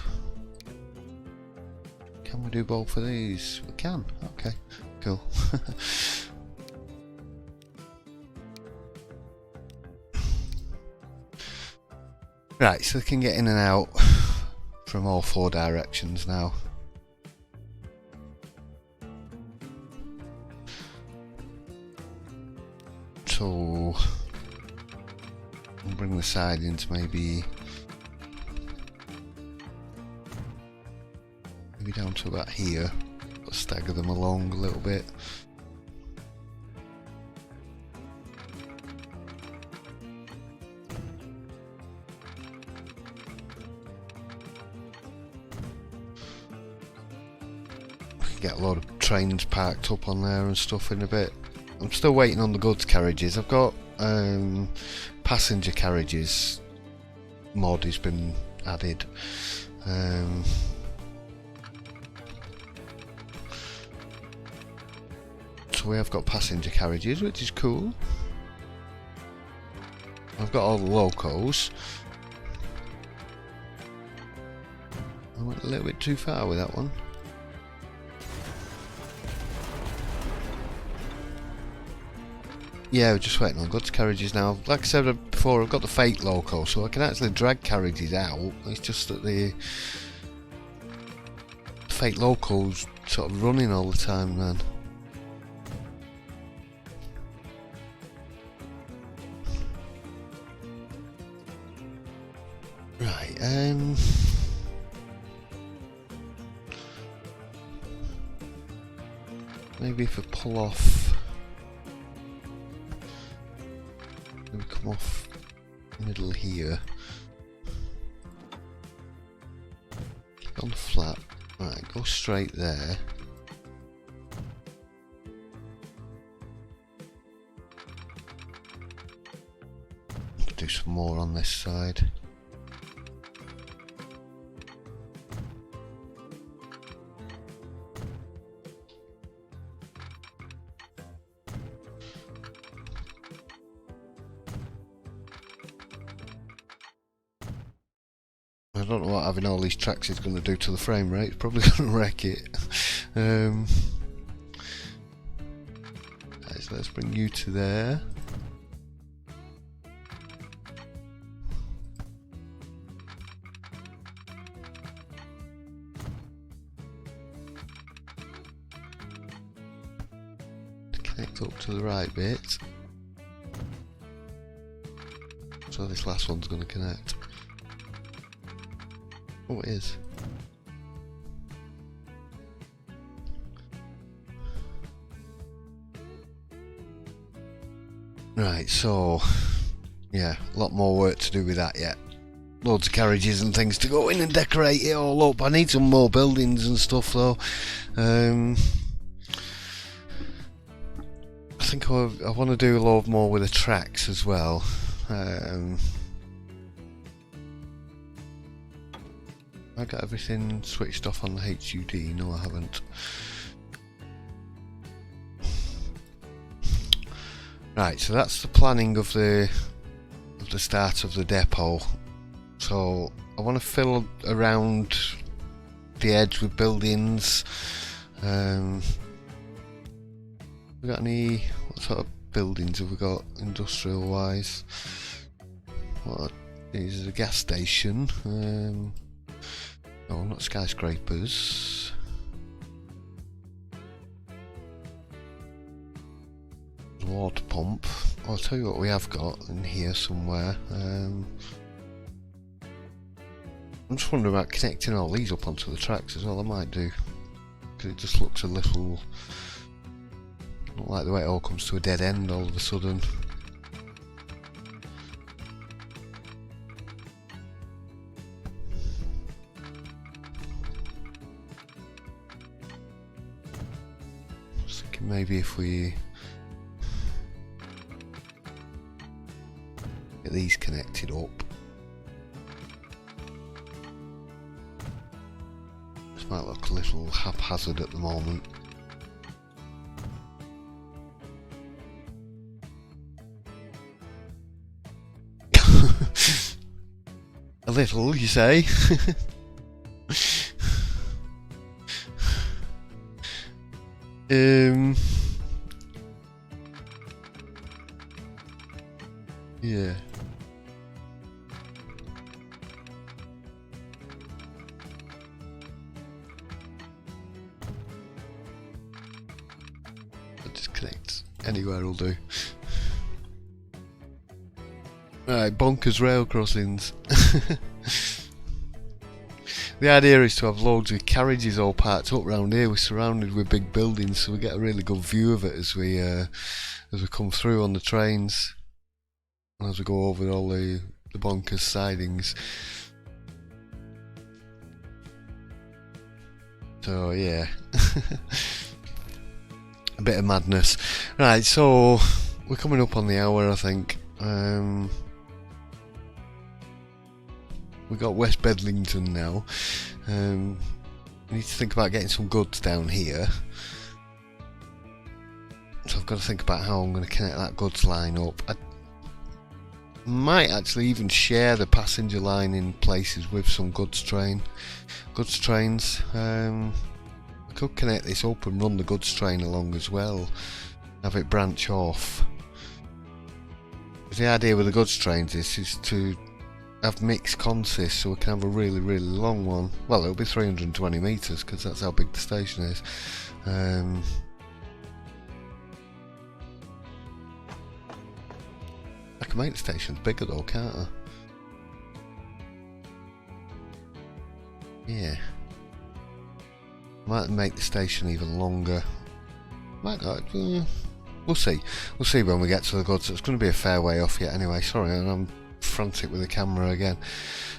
Can we do both of these? We can. Okay, cool. Right, so we can get in and out from all four directions now. So we'll bring the sidings maybe down to about here, but stagger them along a little bit. We can get a lot of trains parked up on there and stuff in a bit. I'm still waiting on the goods carriages. I've got passenger carriages mod has been added. So we have got passenger carriages, which is cool. I've got all the locos. I went a little bit too far with that one. Yeah, we're just waiting on goods carriages now. Like I said before, I've got the fake loco, so I can actually drag carriages out. It's just that the fake loco's sort of running all the time, man. Right, maybe if I pull off, maybe come off middle here, keep on flat, right, go straight there. Do some more on this side. I don't know what having all these tracks is going to do to the frame rate. It's probably going to wreck it. Right, so let's bring you to there. Connect up to the right bit. So this last one's going to connect. Oh, it is. Right, so yeah, a lot more work to do with that yet. loads of carriages and things to go in and decorate it all up. I need some more buildings and stuff though. I think I want to do a lot more with the tracks as well. I got everything switched off on the HUD. No, I haven't. Right, so that's the planning of the start of the depot. So I want to fill around the edge with buildings. We got any? What sort of buildings have we got industrial wise? What is a gas station? No, not skyscrapers. Water pump. I'll tell you what we have got in here somewhere. I'm just wondering about connecting all these up onto the tracks as well. I might do, because it just looks a little not like the way it all comes to a dead end all of a sudden. I was thinking maybe if we get these connected up. This might look a little haphazard at the moment. A little, you say? Yeah. Just connect anywhere will do. Right, bonkers rail crossings. The idea is to have loads of carriages all parked up round here. We're surrounded with big buildings, so we get a really good view of it as we come through on the trains, and as we go over all the bonkers sidings. So yeah, a bit of madness. Right, so we're coming up on the hour, I think. We got West Bedlington now. We need to think about getting some goods down here. So I've got to think about how I'm going to connect that goods line up. I might actually even share the passenger line in places with some goods trains. I could connect this up and run the goods train along as well. Have it branch off. The idea with the goods trains is to have mixed consists, so we can have a really long one. Well, it'll be 320 metres because that's how big the station is. I can make the stations bigger though, can't I? Yeah. Might make the station even longer. Might not. We'll see. We'll see when we get to the goods. It's going to be a fair way off yet anyway. Sorry, and I'm frantic with the camera again.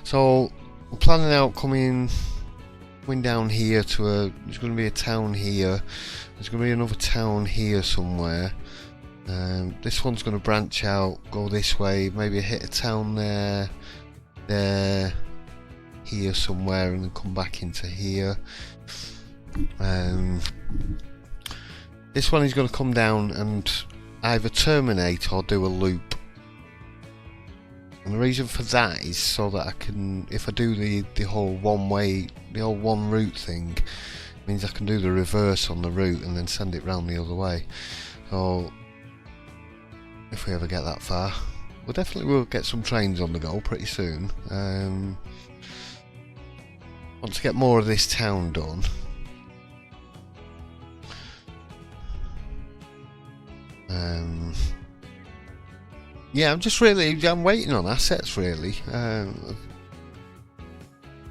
So we're planning out coming down here to there's going to be a town here. There's going to be another town here somewhere. This one's going to branch out, go this way, maybe hit a town there, here somewhere, and then come back into here. This one is going to come down and either terminate or do a loop. And the reason for that is so that I can, if I do the whole one way, the whole one route thing, it means I can do the reverse on the route and then send it round the other way. So if we ever get that far, we definitely will get some trains on the go pretty soon. Want to get more of this town done. Yeah, I'm waiting on assets really. I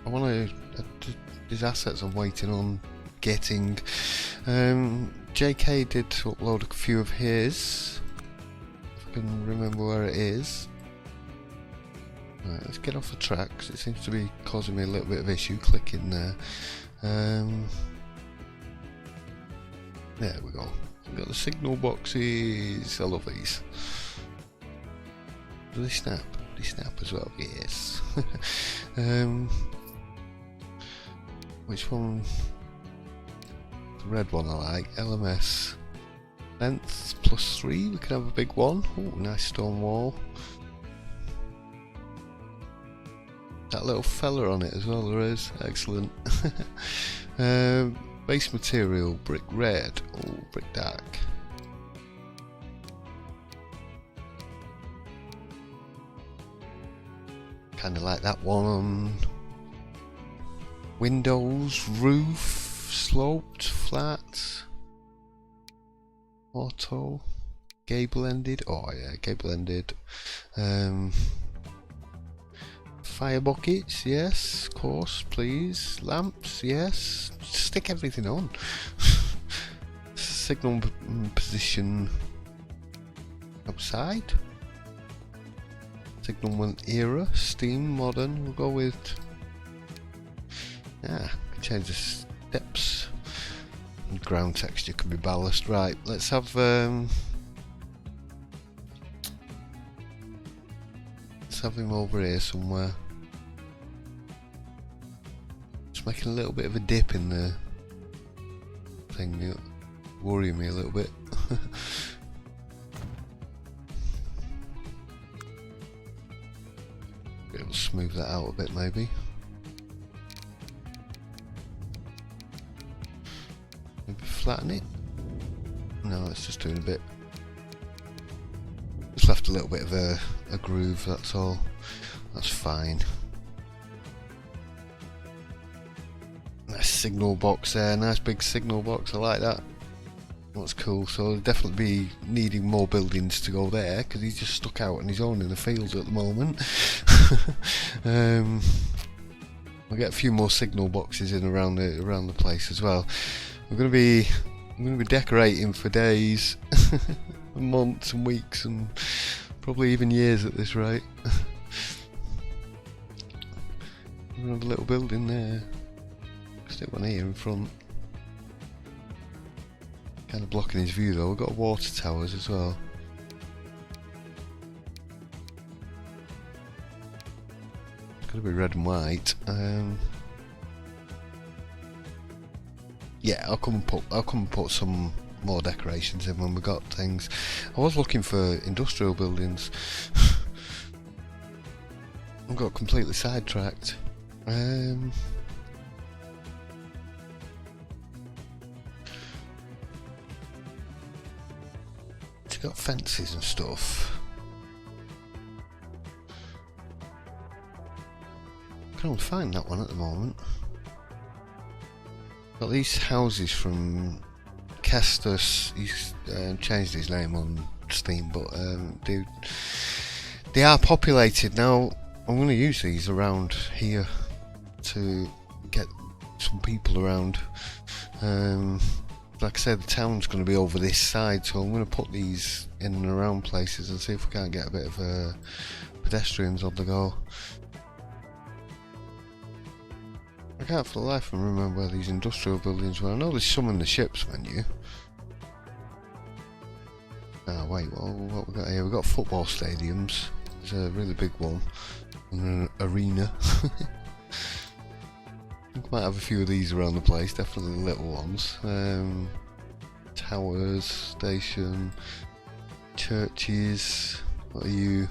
want to, these assets I'm waiting on getting. JK did upload a few of his, if I can remember where it is. Right, let's get off the track because it seems to be causing me a little bit of issue clicking there. There we go. We've got the signal boxes. I love these. Do they snap? They snap as well. Yes. Which one? The red one I like. LMS. Length +3. We can have a big one. Oh, nice stone wall. That little fella on it as well. There is. Excellent. Base material, brick red, oh, brick dark. Kinda like that one. Windows, roof, sloped, flat, auto, gable ended, oh yeah, gable ended. Fire buckets, yes, of course, please. Lamps, yes. Stick everything on. Signal position outside. Signal one era, steam, modern. We'll go with. Yeah, can change the steps. And ground texture can be ballast. Right, let's have. Let's have him over here somewhere. Making a little bit of a dip in the thing, worrying me a little bit. Be able to smooth that out a bit, maybe. Maybe flatten it. No, it's just doing a bit. Just left a little bit of a groove. That's all. That's fine. Nice signal box there, nice big signal box, I like that. That's cool, so there'll definitely be needing more buildings to go there because he's just stuck out on his own in the fields at the moment. We'll get a few more signal boxes in around the place as well. I'm gonna be decorating for days, months and weeks and probably even years at this rate. We're gonna have a little building there. Stick one here in front. Kind of blocking his view though. We've got water towers as well. It's gotta be red and white. Yeah, I'll come and put some more decorations in when we got things. I was looking for industrial buildings. I got completely sidetracked. It's got fences and stuff. Can't find that one at the moment. Got these houses from Kestus. He's changed his name on Steam, but they are populated now. I'm going to use these around here to get some people around. Like I said, the town's going to be over this side, so I'm going to put these in and around places and see if we can't get a bit of pedestrians on the go. I can't for the life of me remember where these industrial buildings were. I know there's some in the ships menu. Ah, wait, what we got here? We've got football stadiums. There's a really big one. And an arena. I might have a few of these around the place, definitely little ones. Towers, station, churches. What are you?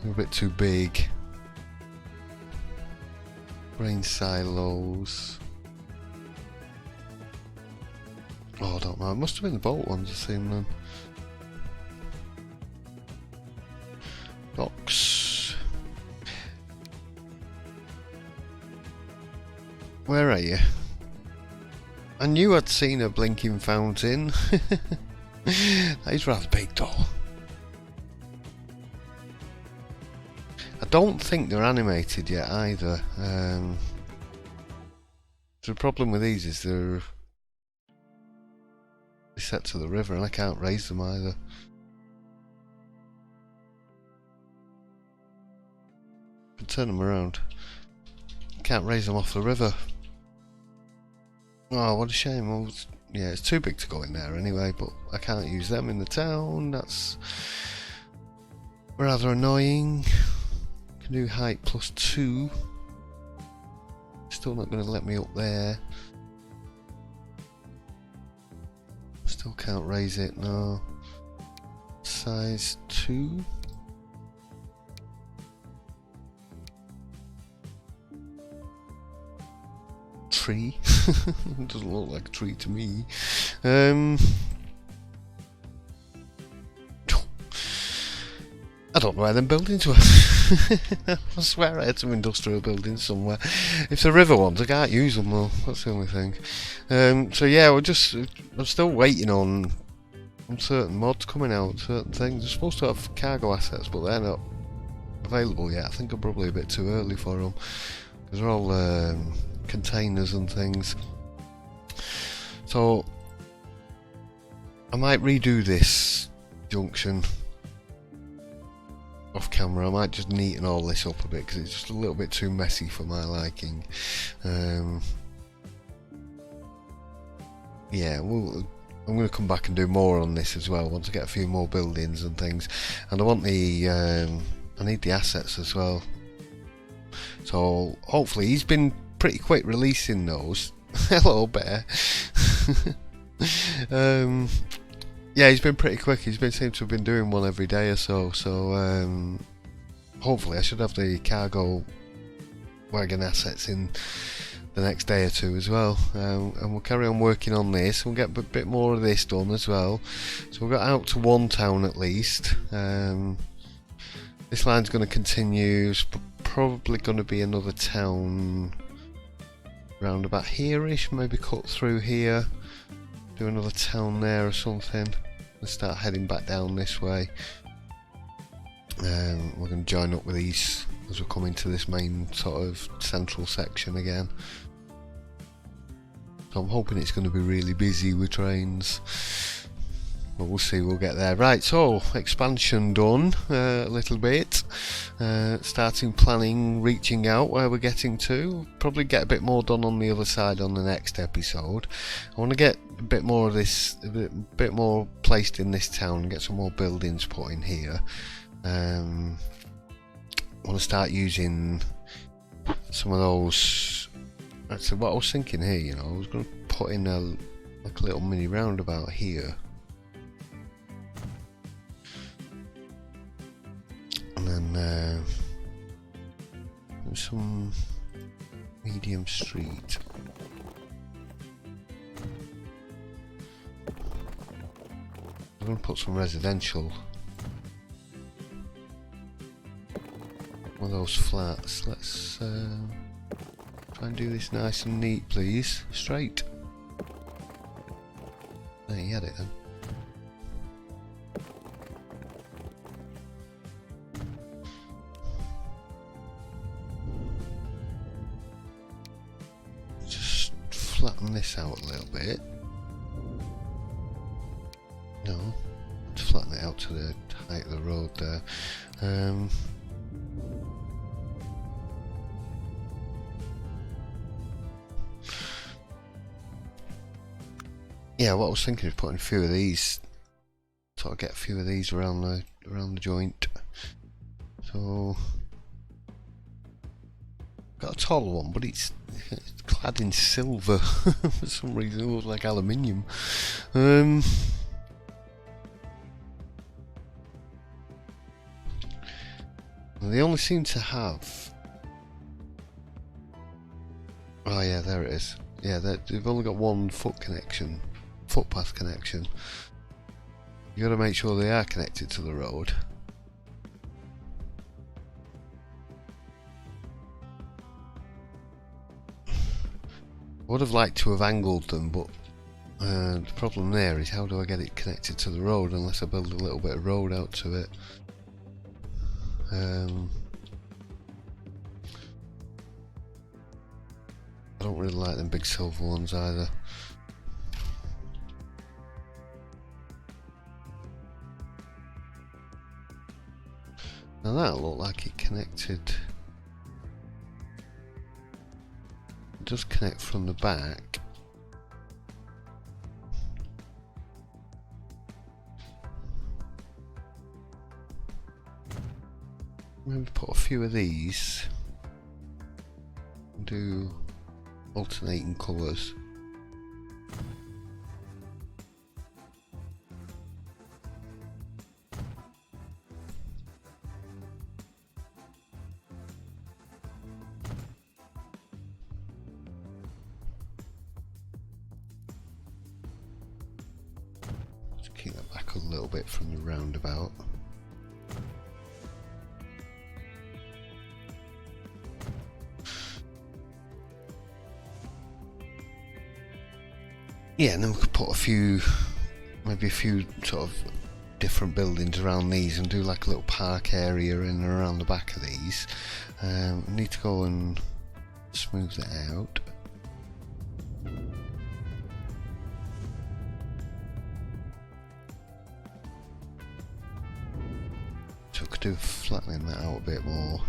You're a bit too big. Grain silos. Oh, I don't know. It must have been the boat ones I've seen them. Docks. Where are you? I knew I'd seen a blinking fountain. That is rather big though. I don't think they're animated yet either. The problem with these is they're set to the river and I can't raise them either. turn them around. Can't raise them off the river. Oh, what a shame. Well, yeah, it's too big to go in there anyway, but I can't use them in the town. That's rather annoying. Can do height +2. Still not going to let me up there. Still can't raise it, no. Size 2. Tree. Doesn't look like a tree to me. I don't know where them buildings were. I swear I had some industrial buildings somewhere. If the river ones, I can't use them though. That's the only thing. So yeah, I'm still waiting on certain mods coming out, certain things. They're supposed to have cargo assets, but they're not available yet. I think I'm probably a bit too early for them, because they're all containers and things. So I might redo this junction off camera. I might just neaten all this up a bit, because it's just a little bit too messy for my liking. Yeah, I'm going to come back and do more on this as well once I get a few more buildings and things. And I want the I need the assets as well. So hopefully he's been pretty quick releasing those. Hello, bear. Yeah, he's been pretty quick. He's seemed to have been doing one every day or so. So hopefully I should have the cargo wagon assets in the next day or two as well, and we'll carry on working on this. We'll get a bit more of this done as well. So we've got out to one town at least. This line's going to continue. It's probably going to be another town round about here-ish, maybe cut through here, do another town there or something, and start heading back down this way. We're going to join up with these as we come into this main sort of central section again. So I'm hoping it's going to be really busy with trains, but we'll see, we'll get there. Right, so expansion done a little bit, starting planning, reaching out where we're getting to. Probably get a bit more done on the other side on the next episode. I want to get a bit more of this, a bit more placed in this town, and get some more buildings put in here. I want to start using some of those. Actually, what I was thinking here, you know, I was going to put in like a little mini roundabout here, and then some medium street. I'm going to put some residential. One of those flats. Let's try and do this nice and neat, please. Straight. There, you had it then. Just flatten this out a little bit. No, just flatten it out to the height of the road there. Yeah, what I was thinking is putting a few of these, sort of get a few of these around the joint. So got a taller one, but it's clad in silver for some reason. It looks like aluminium. They only seem to have. Oh yeah, there it is. Yeah, they've only got one footpath connection. You got to make sure they are connected to the road. Would have liked to have angled them, but the problem there is, how do I get it connected to the road unless I build a little bit of road out to it? I don't really like them big silver ones either. Now that looked like it connected. it does connect from the back. Maybe put a few of these. Do alternating colours. Just keep that back a little bit from the roundabout. Yeah, and then we could put a few, maybe a few sort of different buildings around these and do like a little park area in and around the back of these. We need to go and smooth it out. So we could do flattening that out a bit more.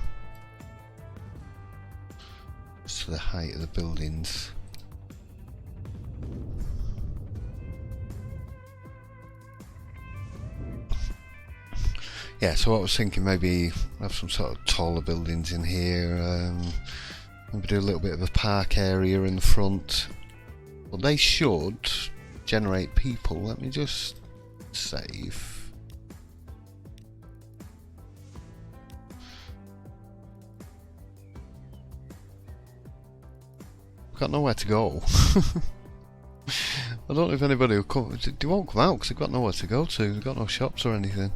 Just to the height of the buildings. Yeah, so I was thinking maybe have some sort of taller buildings in here, maybe do a little bit of a park area in the front. Well, they should generate people. Let me just save. I've got nowhere to go. I don't know if anybody will come. They won't come out because they've got nowhere to go to. They've got no shops or anything.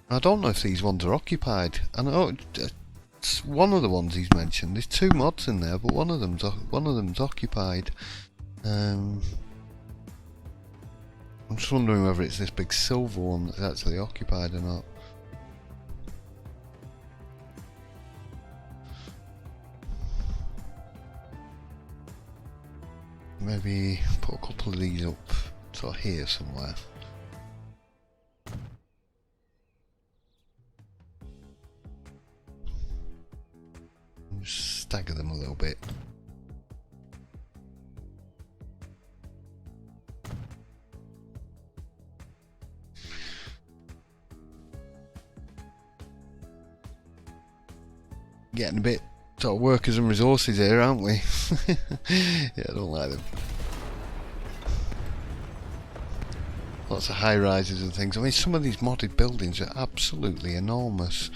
I don't know if these ones are occupied. I know it's one of the ones he's mentioned. There's two mods in there, but one of them's occupied. I'm just wondering whether it's this big silver one that's actually occupied or not. Maybe put a couple of these up sort of here somewhere. Stagger them a little bit. Getting a bit sort of workers and resources here, aren't we? Yeah, I don't like them. Lots of high rises and things. I mean, some of these modded buildings are absolutely enormous.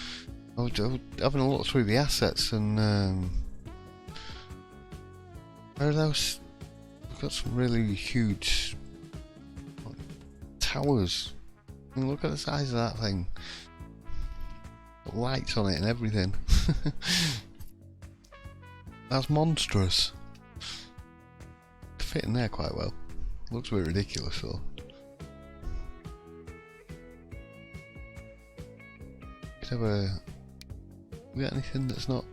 I was having a look through the assets and where are those? We've got some really huge towers. I mean, look at the size of that thing. Got lights on it and everything. That's monstrous. Fit in there quite well. Looks a bit ridiculous though. Could have a. We got anything that's not?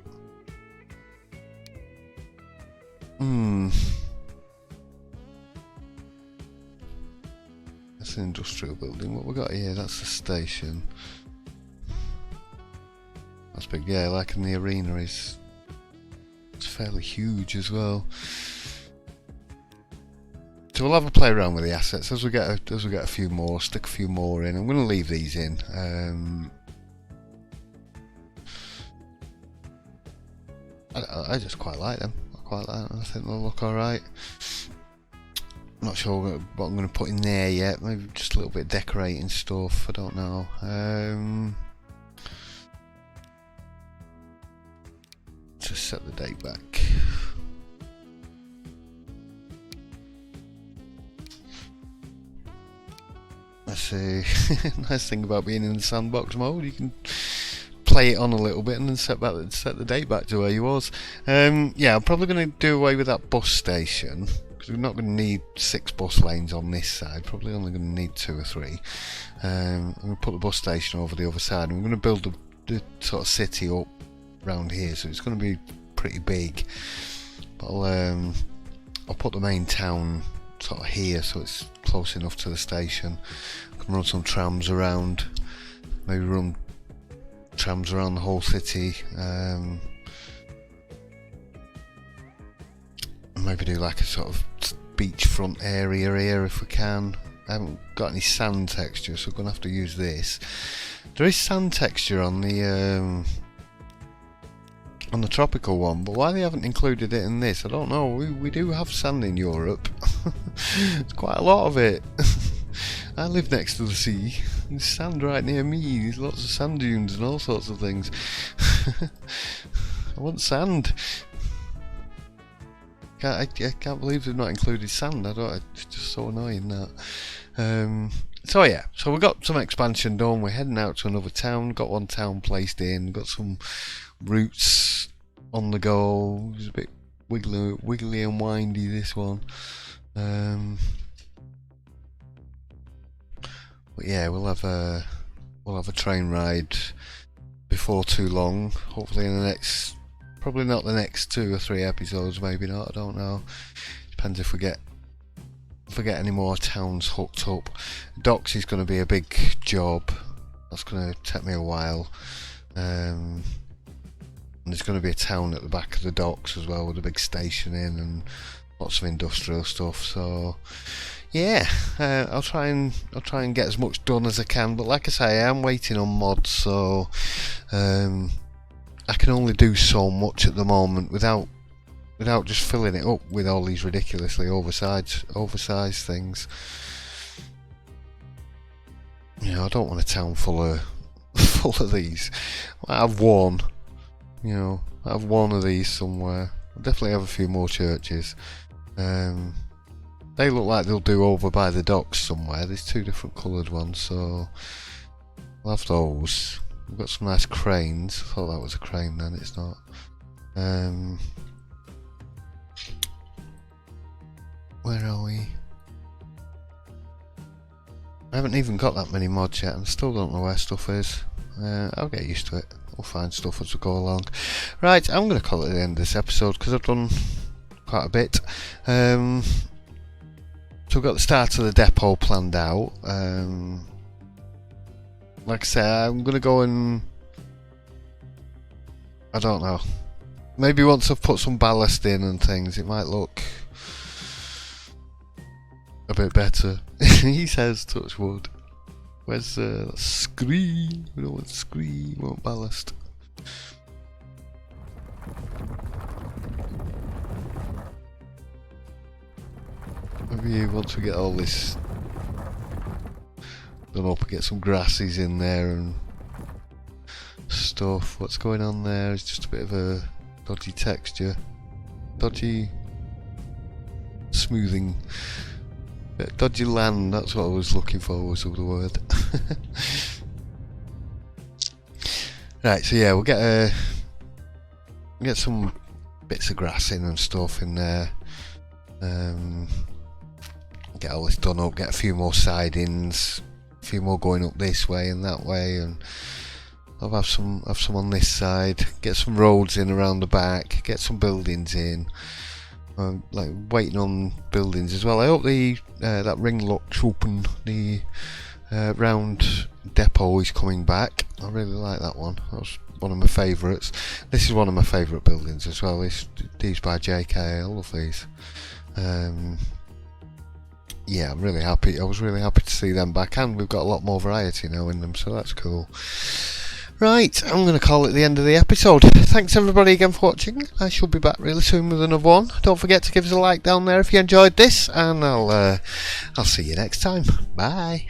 That's an industrial building. What we got here? That's the station. That's big. Yeah, like in the arena is. It's fairly huge as well. So we'll have a play around with the assets as we get a few more. Stick a few more in. I'm going to leave these in. I just quite like them. I quite like them. I think they'll look alright. Not sure what I'm going to put in there yet. Maybe just a little bit of decorating stuff. I don't know. Just set the date back. Let's see. Nice thing about being in the sandbox mode, you can play it on a little bit and then set the date back to where you was. Yeah, I'm probably going to do away with that bus station because we're not going to need 6 bus lanes on this side. Probably only going to need 2 or 3. I'm going to put the bus station over the other side and we're going to build the sort of city up around here, so it's going to be pretty big. But I'll put the main town sort of here so it's close enough to the station. I can run some trams around, maybe run trams around the whole city. Maybe do like a sort of beachfront area here if we can. I haven't got any sand texture, so I'm going to have to use this. There is sand texture on the tropical one, but why they haven't included it in this, I don't know. We do have sand in Europe. It's quite a lot of it. I live next to the sea. There's sand right near me. There's lots of sand dunes and all sorts of things. I want sand. I can't believe they've not included sand. It's just so annoying that. So yeah, so we got some expansion done. We're heading out to another town. Got one town placed in. Got some routes on the go. It was a bit wiggly and windy, this one. But yeah, we'll have a train ride before too long. Hopefully in the next, probably not the next 2 or 3 episodes. Maybe not. I don't know. Depends if we get any more towns hooked up. Docks is going to be a big job. That's going to take me a while. And there's going to be a town at the back of the docks as well, with a big station in and lots of industrial stuff. So yeah, I'll try and get as much done as I can. But like I say, I am waiting on mods, so I can only do so much at the moment without just filling it up with all these ridiculously oversized things. You know, I don't want a town full of these. I have one. You know, I have one of these somewhere. I'll definitely have a few more churches. They look like they'll do over by the docks somewhere. There's 2 different coloured ones, so I'll have those. We've got some nice cranes. I thought that was a crane then, it's not. Where are we? I haven't even got that many mods yet and still don't know where stuff is. I'll get used to it. We'll find stuff as we go along. Right, I'm going to call it the end of this episode because I've done quite a bit. So we've got the start of the depot planned out. Like I say, I'm going to go and... I don't know. Maybe once I've put some ballast in and things, it might look a bit better. He says touch wood. Where's screen? We don't want screen, we want ballast. Maybe once we get all this done up, get some grasses in there and stuff. What's going on there is just a bit of a dodgy texture. Dodgy smoothing. Dodgy land, that's what I was looking for, was the word. Right, so yeah, we'll get some bits of grass in and stuff in there. Get all this done up, get a few more sidings, a few more going up this way and that way, and I'll have some on this side. Get some roads in around the back, get some buildings in. Like waiting on buildings as well. I hope the that ring lock's open. The round depot is coming back. I really like that one. That was one of my favourites. This is one of my favourite buildings as well. These by JK. I love these. Yeah, I'm really happy. I was really happy to see them back, and we've got a lot more variety now in them, so that's cool. Right, I'm going to call it the end of the episode. Thanks everybody again for watching. I shall be back really soon with another one. Don't forget to give us a like down there if you enjoyed this, and I'll see you next time. Bye.